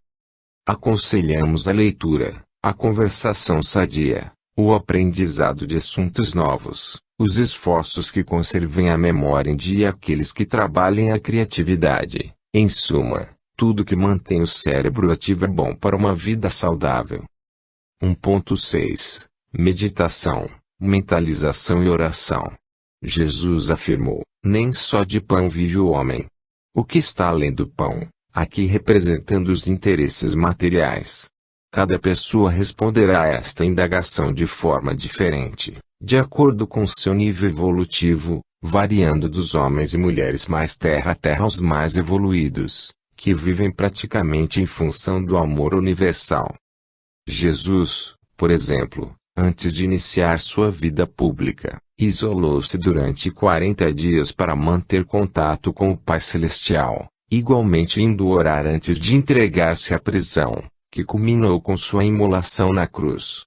Aconselhamos a leitura, a conversação sadia, o aprendizado de assuntos novos, os esforços que conservem a memória em dia e aqueles que trabalhem a criatividade. Em suma, tudo que mantém o cérebro ativo é bom para uma vida saudável. 1.6 Meditação, mentalização e oração. Jesus afirmou: nem só de pão vive o homem. O que está além do pão, aqui representando os interesses materiais. Cada pessoa responderá a esta indagação de forma diferente, de acordo com seu nível evolutivo, variando dos homens e mulheres mais terra a terra aos mais evoluídos, que vivem praticamente em função do amor universal. Jesus, por exemplo, antes de iniciar sua vida pública, isolou-se durante 40 dias para manter contato com o Pai Celestial, igualmente indo orar antes de entregar-se à prisão, que culminou com sua imolação na cruz.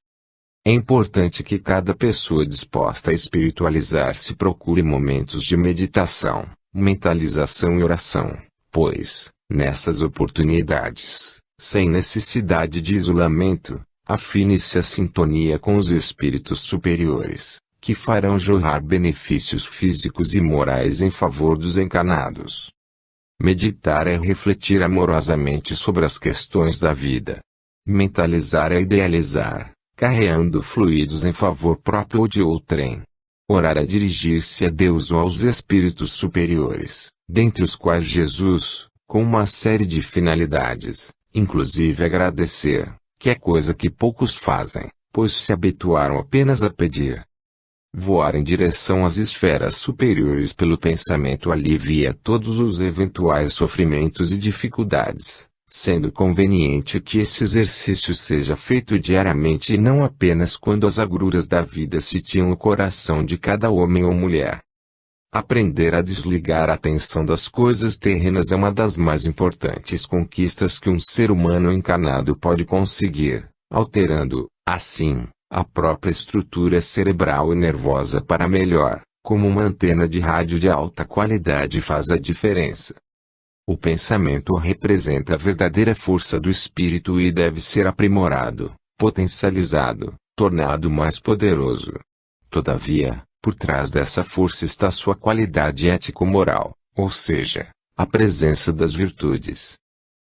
É importante que cada pessoa disposta a espiritualizar-se procure momentos de meditação, mentalização e oração, pois, nessas oportunidades, sem necessidade de isolamento, afine-se a sintonia com os espíritos superiores, que farão jorrar benefícios físicos e morais em favor dos encarnados. Meditar é refletir amorosamente sobre as questões da vida. Mentalizar é idealizar, carreando fluidos em favor próprio ou de outrem. Orar é dirigir-se a Deus ou aos espíritos superiores, dentre os quais Jesus, com uma série de finalidades, inclusive agradecer, que é coisa que poucos fazem, pois se habituaram apenas a pedir. Voar em direção às esferas superiores pelo pensamento alivia todos os eventuais sofrimentos e dificuldades, sendo conveniente que esse exercício seja feito diariamente e não apenas quando as agruras da vida sitiam o coração de cada homem ou mulher. Aprender a desligar a atenção das coisas terrenas é uma das mais importantes conquistas que um ser humano encarnado pode conseguir, alterando, assim, a própria estrutura cerebral e nervosa para melhor, como uma antena de rádio de alta qualidade faz a diferença. O pensamento representa a verdadeira força do espírito e deve ser aprimorado, potencializado, tornado mais poderoso. Todavia, por trás dessa força está sua qualidade ético-moral, ou seja, a presença das virtudes.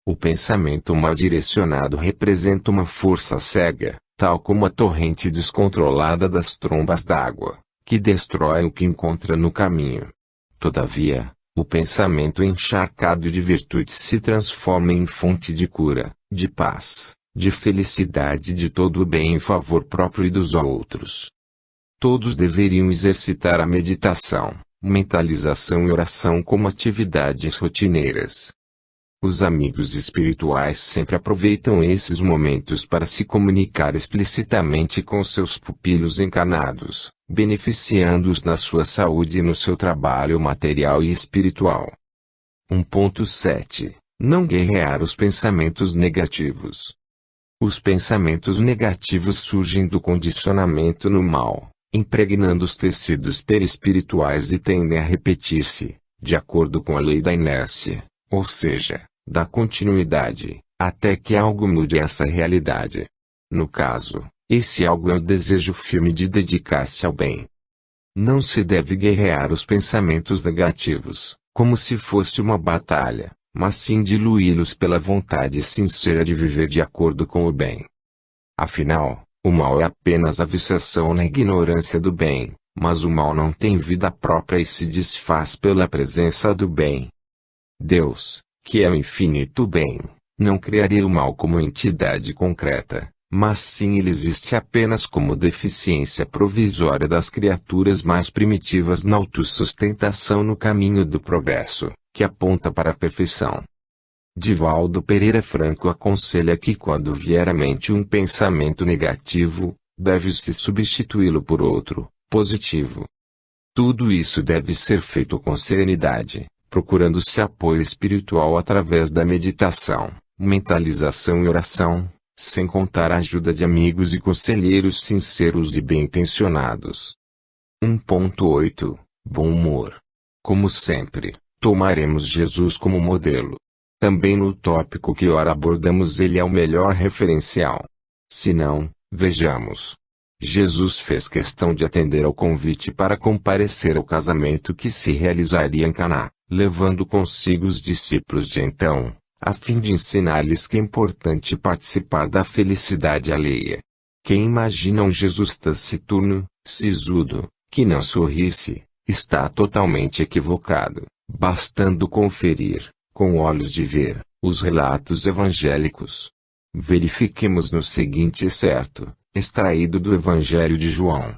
O pensamento mal direcionado representa uma força cega, tal como a torrente descontrolada das trombas d'água, que destrói o que encontra no caminho. Todavia, o pensamento encharcado de virtudes se transforma em fonte de cura, de paz, de felicidade, de todo o bem em favor próprio e dos outros. Todos deveriam exercitar a meditação, mentalização e oração como atividades rotineiras. Os amigos espirituais sempre aproveitam esses momentos para se comunicar explicitamente com seus pupilos encarnados, beneficiando-os na sua saúde e no seu trabalho material e espiritual. 1.7. Não guerrear os pensamentos negativos. Os pensamentos negativos surgem do condicionamento no mal, impregnando os tecidos perispirituais e tendem a repetir-se, de acordo com a lei da inércia, ou seja, da continuidade, até que algo mude essa realidade. No caso, esse algo é o desejo firme de dedicar-se ao bem. Não se deve guerrear os pensamentos negativos, como se fosse uma batalha, mas sim diluí-los pela vontade sincera de viver de acordo com o bem. Afinal, o mal é apenas a viciação na ignorância do bem, mas o mal não tem vida própria e se desfaz pela presença do bem. Deus, que é o infinito bem, não criaria o mal como entidade concreta, mas sim ele existe apenas como deficiência provisória das criaturas mais primitivas na autossustentação no caminho do progresso, que aponta para a perfeição. Divaldo Pereira Franco aconselha que quando vier à mente um pensamento negativo, deve-se substituí-lo por outro, positivo. Tudo isso deve ser feito com serenidade, procurando-se apoio espiritual através da meditação, mentalização e oração, sem contar a ajuda de amigos e conselheiros sinceros e bem-intencionados. 1.8. Bom humor. Como sempre, tomaremos Jesus como modelo. Também no tópico que ora abordamos ele é o melhor referencial. Se não, vejamos. Jesus fez questão de atender ao convite para comparecer ao casamento que se realizaria em Caná, levando consigo os discípulos de então, a fim de ensinar-lhes que é importante participar da felicidade alheia. Quem imagina um Jesus taciturno, sisudo, que não sorrisse, está totalmente equivocado, bastando conferir, com olhos de ver, os relatos evangélicos. Verifiquemos no seguinte excerto, extraído do Evangelho de João.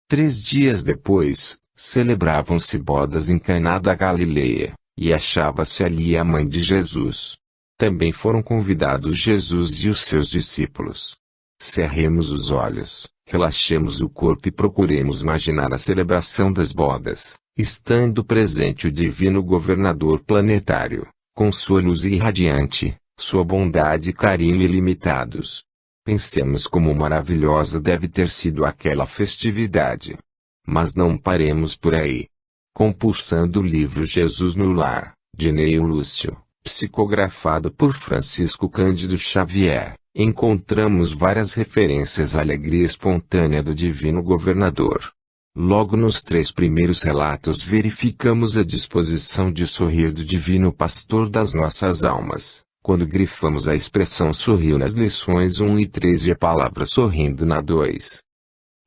3 dias depois, celebravam-se bodas em Caná da Galileia, e achava-se ali a mãe de Jesus. Também foram convidados Jesus e os seus discípulos. Cerremos os olhos, relaxemos o corpo e procuremos imaginar a celebração das bodas, estando presente o divino governador planetário, com sua luz irradiante, sua bondade e carinho ilimitados. Pensemos como maravilhosa deve ter sido aquela festividade. Mas não paremos por aí. Compulsando o livro Jesus no Lar, de Neio Lúcio, psicografado por Francisco Cândido Xavier, encontramos várias referências à alegria espontânea do divino governador. Logo nos 3 primeiros relatos verificamos a disposição de sorrir do divino pastor das nossas almas, quando grifamos a expressão sorriu nas lições 1 e 3 e a palavra sorrindo na 2.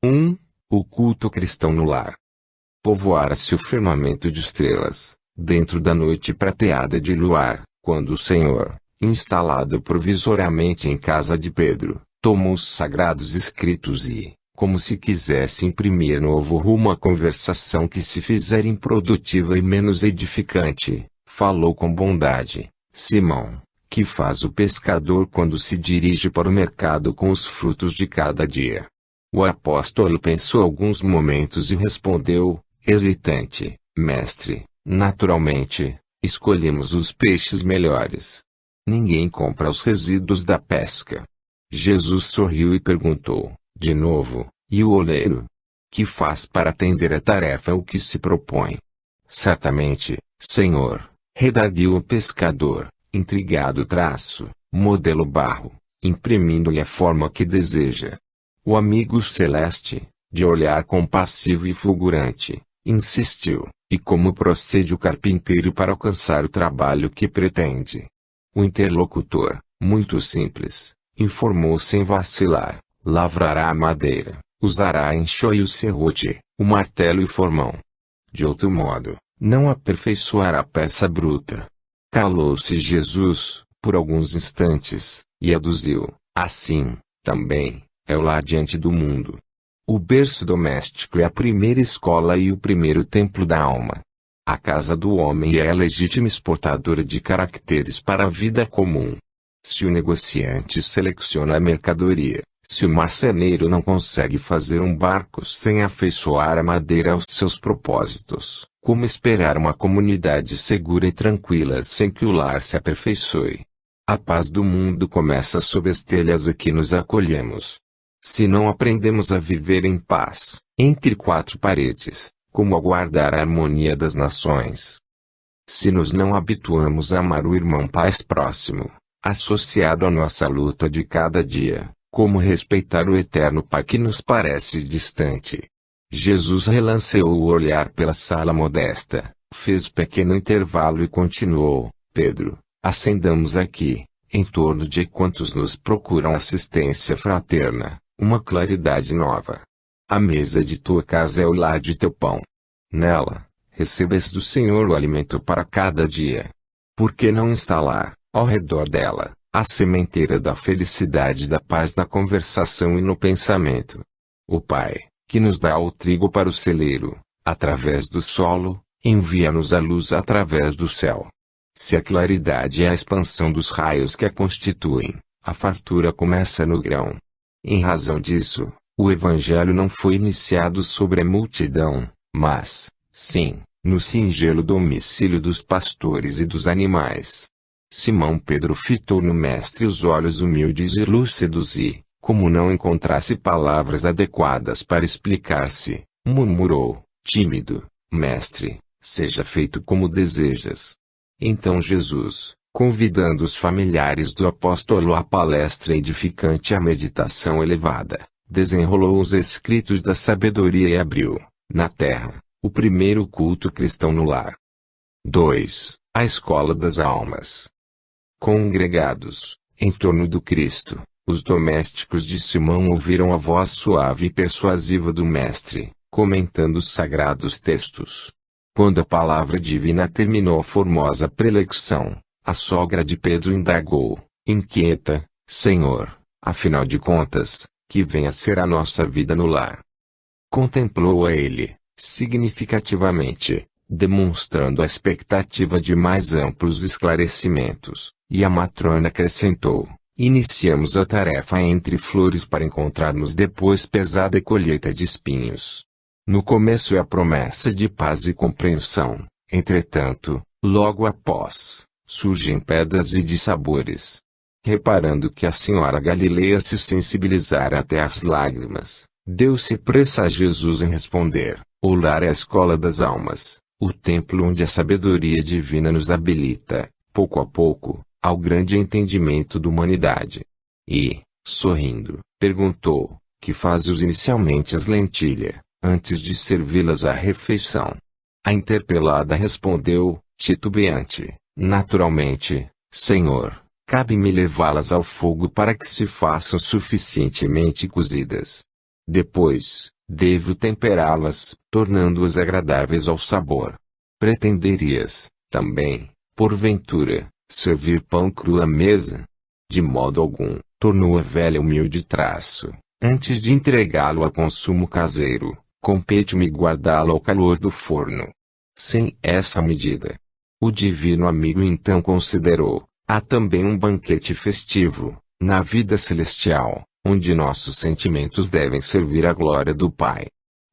1. O culto cristão no lar. Povoara-se o firmamento de estrelas, dentro da noite prateada de luar, quando o Senhor, instalado provisoriamente em casa de Pedro, tomou os sagrados escritos e, como se quisesse imprimir novo rumo à conversação que se fizer improdutiva e menos edificante, falou com bondade: Simão, que faz o pescador quando se dirige para o mercado com os frutos de cada dia? O apóstolo pensou alguns momentos e respondeu, hesitante: Mestre, naturalmente, escolhemos os peixes melhores. Ninguém compra os resíduos da pesca. Jesus sorriu e perguntou, de novo, e o oleiro? Que faz para atender a tarefa o que se propõe? Certamente, Senhor, redarguiu o pescador, intrigado modelo barro, imprimindo-lhe a forma que deseja. O amigo celeste, de olhar compassivo e fulgurante, insistiu, e como procede o carpinteiro para alcançar o trabalho que pretende? O interlocutor, muito simples, informou sem vacilar, lavrará a madeira, usará a enxó e o serrote, o martelo e o formão. De outro modo, não aperfeiçoará a peça bruta. Calou-se Jesus, por alguns instantes, e aduziu, assim, também, é o lar diante do mundo. O berço doméstico é a primeira escola e o primeiro templo da alma. A casa do homem é a legítima exportadora de caracteres para a vida comum. Se o negociante seleciona a mercadoria, se o marceneiro não consegue fazer um barco sem afeiçoar a madeira aos seus propósitos, como esperar uma comunidade segura e tranquila sem que o lar se aperfeiçoe? A paz do mundo começa sob as telhas a que nos acolhemos. Se não aprendemos a viver em paz, entre quatro paredes, como aguardar a harmonia das nações? Se nos não habituamos a amar o irmão paz próximo, associado à nossa luta de cada dia, como respeitar o eterno Pai que nos parece distante? Jesus relanceou o olhar pela sala modesta, fez pequeno intervalo e continuou, Pedro, acendamos aqui, em torno de quantos nos procuram assistência fraterna, uma claridade nova. A mesa de tua casa é o lar de teu pão. Nela, recebes do Senhor o alimento para cada dia. Por que não instalar, ao redor dela, a sementeira da felicidade e da paz na conversação e no pensamento? O Pai, que nos dá o trigo para o celeiro, através do solo, envia-nos a luz através do céu. Se a claridade é a expansão dos raios que a constituem, a fartura começa no grão. Em razão disso, o Evangelho não foi iniciado sobre a multidão, mas, sim, no singelo domicílio dos pastores e dos animais. Simão Pedro fitou no Mestre os olhos humildes e lúcidos e, como não encontrasse palavras adequadas para explicar-se, murmurou, tímido, Mestre, seja feito como desejas. Então Jesus, convidando os familiares do apóstolo à palestra edificante e à meditação elevada, desenrolou os escritos da sabedoria e abriu, na terra, o primeiro culto cristão no lar. 2. A escola das almas. Congregados, em torno do Cristo, os domésticos de Simão ouviram a voz suave e persuasiva do Mestre, comentando os sagrados textos. Quando a palavra divina terminou a formosa preleção, a sogra de Pedro indagou, inquieta, Senhor, afinal de contas, que vem a ser a nossa vida no lar? Contemplou-a ele, significativamente, demonstrando a expectativa de mais amplos esclarecimentos, e a matrona acrescentou, iniciamos a tarefa entre flores para encontrarmos depois pesada colheita de espinhos. No começo é a promessa de paz e compreensão, entretanto, logo após, surgem pedras e dissabores. Reparando que a senhora Galileia se sensibilizara até às lágrimas, deu-se pressa a Jesus em responder, o lar é a escola das almas, o templo onde a sabedoria divina nos habilita, pouco a pouco, ao grande entendimento da humanidade. E, sorrindo, perguntou, que fazes inicialmente as lentilhas, antes de servi-las à refeição? A interpelada respondeu, titubeante, naturalmente, Senhor, cabe-me levá-las ao fogo para que se façam suficientemente cozidas. Depois, devo temperá-las, tornando-as agradáveis ao sabor. Pretenderias, também, porventura, servir pão cru à mesa? De modo algum, tornou a velha humilde traço, antes de entregá-lo a consumo caseiro. Compete-me guardá-lo ao calor do forno. Sem essa medida, o divino amigo então considerou, há também um banquete festivo, na vida celestial, onde nossos sentimentos devem servir à glória do Pai.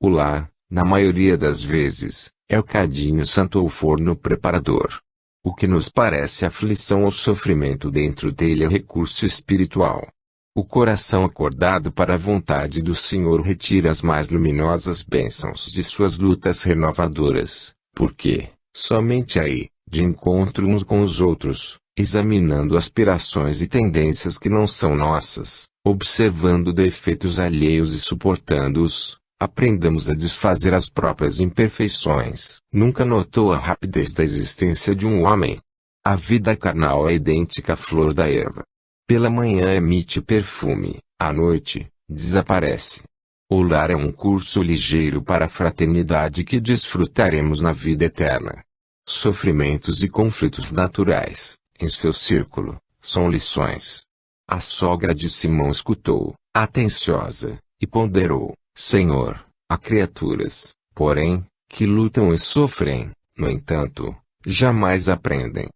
O lar, na maioria das vezes, É o cadinho santo ou forno preparador. O que nos parece aflição ou sofrimento dentro dele é recurso espiritual. O coração acordado para a vontade do Senhor retira as mais luminosas bênçãos de suas lutas renovadoras, porque, somente aí, de encontro uns com os outros, examinando aspirações e tendências que não são nossas, observando defeitos alheios e suportando-os, aprendamos a desfazer as próprias imperfeições. Nunca notou a rapidez da existência de um homem? A vida carnal é idêntica à flor da erva. Pela manhã emite perfume, à noite, desaparece. O lar é um curso ligeiro para a fraternidade que desfrutaremos na vida eterna. Sofrimentos e conflitos naturais, em seu círculo, são lições. A sogra de Simão escutou, atenciosa, e ponderou: Senhor, há criaturas, porém, que lutam e sofrem, no entanto, jamais aprendem.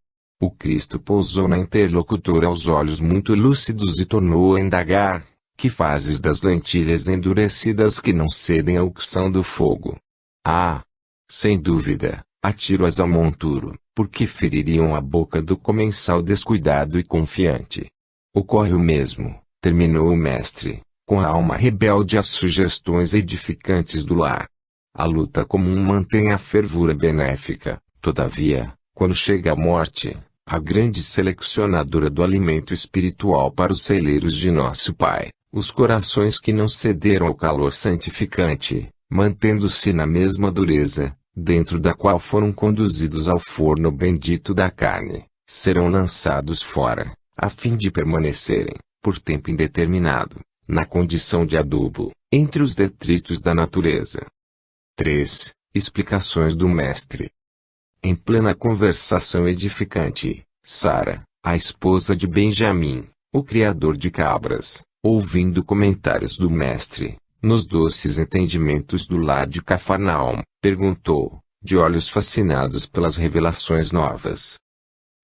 O Cristo pousou na interlocutora aos olhos muito lúcidos e tornou a indagar: que fazes das lentilhas endurecidas que não cedem à ucção do fogo? Ah! Sem dúvida, atiro-as ao monturo, porque feririam a boca do comensal descuidado e confiante. Ocorre o mesmo, terminou o mestre, com a alma rebelde às sugestões edificantes do lar. A luta comum mantém a fervura benéfica, todavia, quando chega a morte, a grande selecionadora do alimento espiritual para os celeiros de nosso Pai, os corações que não cederam ao calor santificante, mantendo-se na mesma dureza, dentro da qual foram conduzidos ao forno bendito da carne, serão lançados fora, a fim de permanecerem, por tempo indeterminado, na condição de adubo, entre os detritos da natureza. 3. Explicações do Mestre. Em plena conversação edificante, Sara, a esposa de Benjamim, o criador de cabras, ouvindo comentários do Mestre, nos doces entendimentos do lar de Cafarnaum, perguntou, de olhos fascinados pelas revelações novas: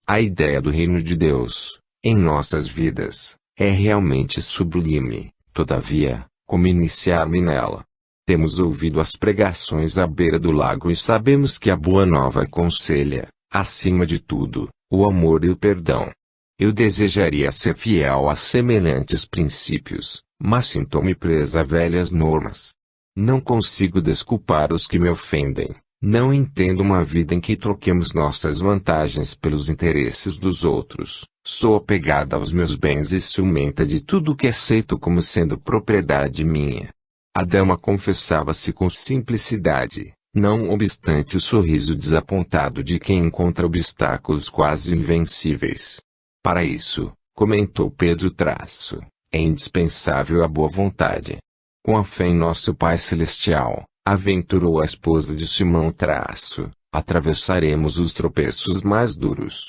a ideia do reino de Deus, em nossas vidas, é realmente sublime. Todavia, como iniciar-me nela? Temos ouvido as pregações à beira do lago e sabemos que a Boa Nova aconselha, acima de tudo, o amor e o perdão. Eu desejaria ser fiel a semelhantes princípios, mas sinto-me presa a velhas normas. Não consigo desculpar os que me ofendem. Não entendo uma vida em que troquemos nossas vantagens pelos interesses dos outros. Sou apegada aos meus bens e ciumenta de tudo o que aceito como sendo propriedade minha. A dama confessava-se com simplicidade, não obstante o sorriso desapontado de quem encontra obstáculos quase invencíveis. Para isso, comentou Pedro Traço, é indispensável a boa vontade. Com a fé em nosso Pai Celestial, aventurou a esposa de Simão Traço, atravessaremos os tropeços mais duros.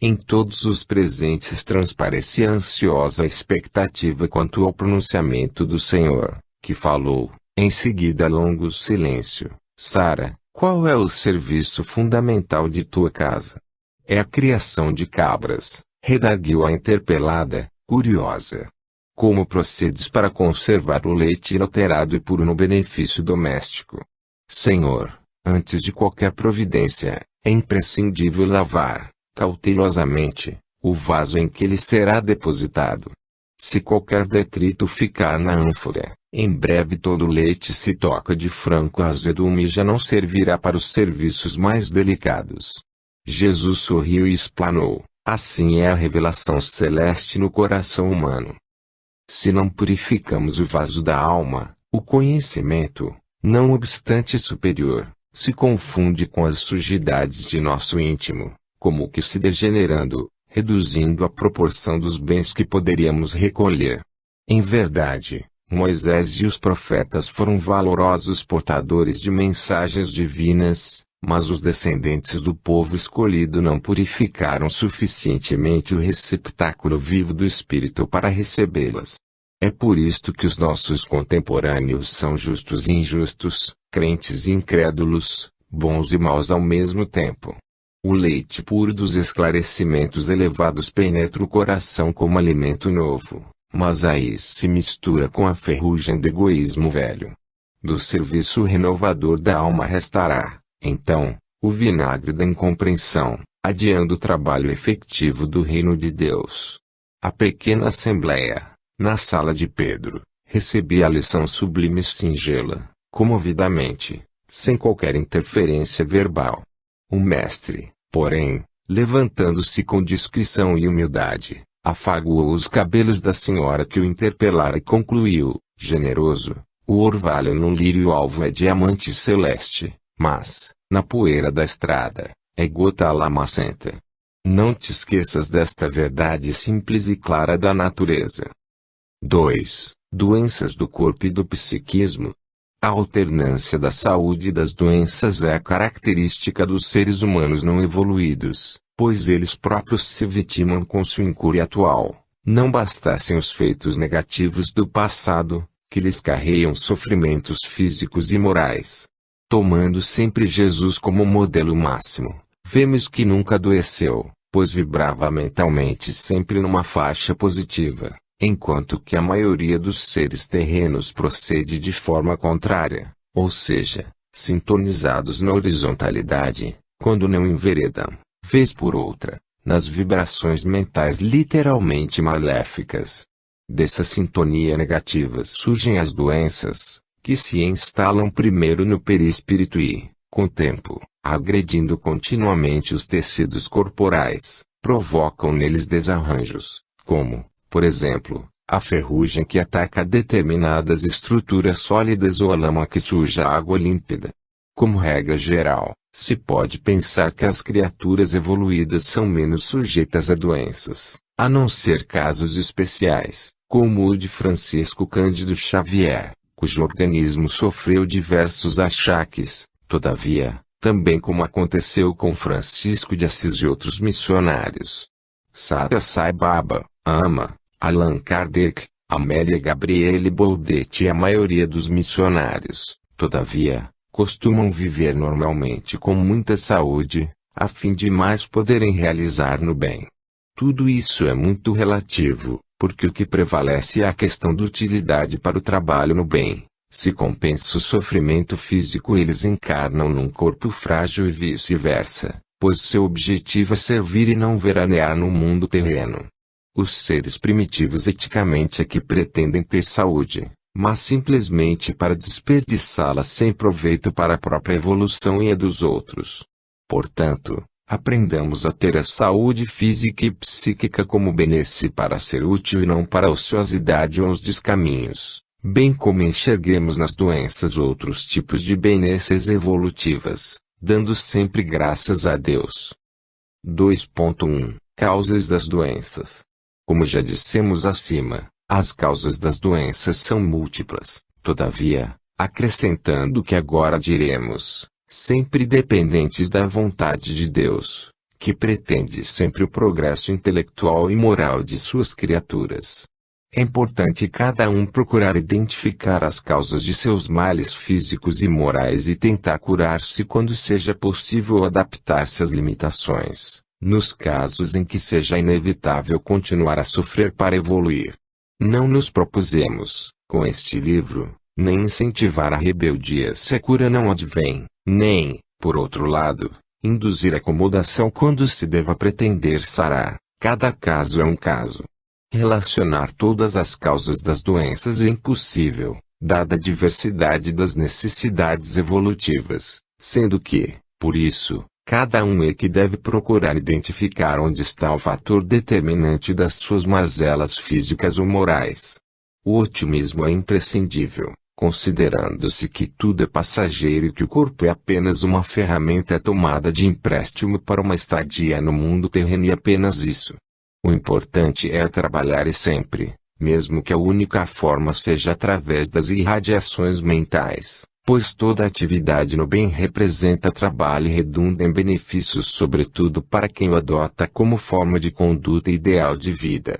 Em todos os presentes transparecia ansiosa expectativa quanto ao pronunciamento do Senhor, que falou, em seguida longo silêncio: Sara, qual é o serviço fundamental de tua casa? É a criação de cabras, redarguiu a interpelada, curiosa. Como procedes para conservar o leite inalterado e puro no benefício doméstico? Senhor, antes de qualquer providência, é imprescindível lavar, cautelosamente, o vaso em que ele será depositado. Se qualquer detrito ficar na ânfora, em breve todo o leite se toca de franco azedume e já não servirá para os serviços mais delicados. Jesus sorriu e explanou: assim é a revelação celeste no coração humano. Se não purificamos o vaso da alma, o conhecimento, não obstante superior, se confunde com as sujidades de nosso íntimo, como que se degenerando, reduzindo a proporção dos bens que poderíamos recolher. Em verdade, Moisés e os profetas foram valorosos portadores de mensagens divinas, mas os descendentes do povo escolhido não purificaram suficientemente o receptáculo vivo do Espírito para recebê-las. É por isto que os nossos contemporâneos são justos e injustos, crentes e incrédulos, bons e maus ao mesmo tempo. O leite puro dos esclarecimentos elevados penetra o coração como alimento novo, mas aí se mistura com a ferrugem do egoísmo velho. Do serviço renovador da alma restará, Então, o vinagre da incompreensão, adiando o trabalho efetivo do reino de Deus. A pequena assembleia, na sala de Pedro, recebia a lição sublime e singela, comovidamente, sem qualquer interferência verbal. O mestre, porém, levantando-se com discrição e humildade, afagoou os cabelos da senhora que o interpelara e concluiu, generoso: o orvalho num lírio alvo é diamante celeste, mas, na poeira da estrada, é gota lamacenta. Não te esqueças desta verdade simples e clara da natureza. 2. Doenças do corpo e do psiquismo. A alternância da saúde e das doenças é característica dos seres humanos não evoluídos, pois eles próprios se vitimam com sua incúria atual. Não bastassem os feitos negativos do passado, que lhes carregam sofrimentos físicos e morais. Tomando sempre Jesus como modelo máximo, vemos que nunca adoeceu, pois vibrava mentalmente sempre numa faixa positiva, enquanto que a maioria dos seres terrenos procede de forma contrária, ou seja, sintonizados na horizontalidade, quando não enveredam, vez por outra, nas vibrações mentais literalmente maléficas. Dessa sintonia negativa surgem as doenças, que se instalam primeiro no perispírito e, com o tempo, agredindo continuamente os tecidos corporais, provocam neles desarranjos, como, por exemplo, a ferrugem que ataca determinadas estruturas sólidas ou a lama que suja a água límpida. Como regra geral, se pode pensar que as criaturas evoluídas são menos sujeitas a doenças, a não ser casos especiais, como o de Francisco Cândido Xavier, cujo organismo sofreu diversos achaques. Todavia, também como aconteceu com Francisco de Assis e outros missionários. Satya Sai Baba, Ama, Allan Kardec, Amélia Gabriele Baudet e a maioria dos missionários, todavia, costumam viver normalmente com muita saúde, a fim de mais poderem realizar no bem. Tudo isso é muito relativo, porque o que prevalece é a questão da utilidade para o trabalho no bem. Se compensa o sofrimento físico, eles encarnam num corpo frágil e vice-versa, pois seu objetivo é servir e não veranear no mundo terreno. Os seres primitivos eticamente é que pretendem ter saúde, mas simplesmente para desperdiçá-la sem proveito para a própria evolução e a dos outros. Portanto, aprendamos a ter a saúde física e psíquica como benesse para ser útil e não para a ociosidade ou os descaminhos, bem como enxerguemos nas doenças outros tipos de benesses evolutivas, dando sempre graças a Deus. 2.1 Causas das doenças. Como já dissemos acima, as causas das doenças são múltiplas, todavia, acrescentando o que agora diremos, sempre dependentes da vontade de Deus, que pretende sempre o progresso intelectual e moral de suas criaturas. É importante cada um procurar identificar as causas de seus males físicos e morais e tentar curar-se quando seja possível, adaptar-se às limitações, nos casos em que seja inevitável continuar a sofrer para evoluir. Não nos propusemos, com este livro, nem incentivar a rebeldia se a cura não advém, nem, por outro lado, induzir acomodação quando se deva pretender sarar. Cada caso é um caso. Relacionar todas as causas das doenças é impossível, dada a diversidade das necessidades evolutivas, sendo que, por isso, cada um é que deve procurar identificar onde está o fator determinante das suas mazelas físicas ou morais. O otimismo é imprescindível, considerando-se que tudo é passageiro e que o corpo é apenas uma ferramenta tomada de empréstimo para uma estadia no mundo terreno e apenas isso. O importante é trabalhar e sempre, mesmo que a única forma seja através das irradiações mentais, pois toda atividade no bem representa trabalho e redunda em benefícios sobretudo para quem o adota como forma de conduta ideal de vida.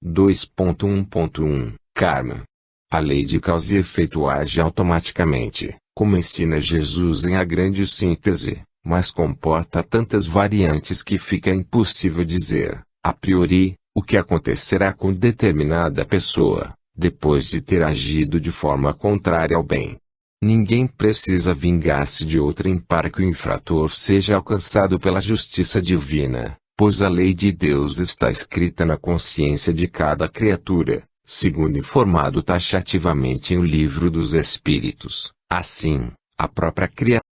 2.1.1 Karma. A lei de causa e efeito age automaticamente, como ensina Jesus em A Grande Síntese, mas comporta tantas variantes que fica impossível dizer, a priori, o que acontecerá com determinada pessoa, depois de ter agido de forma contrária ao bem. Ninguém precisa vingar-se de outrem para que o infrator seja alcançado pela justiça divina, pois a lei de Deus está escrita na consciência de cada criatura, segundo informado taxativamente em O Livro dos Espíritos. Assim, a própria criatura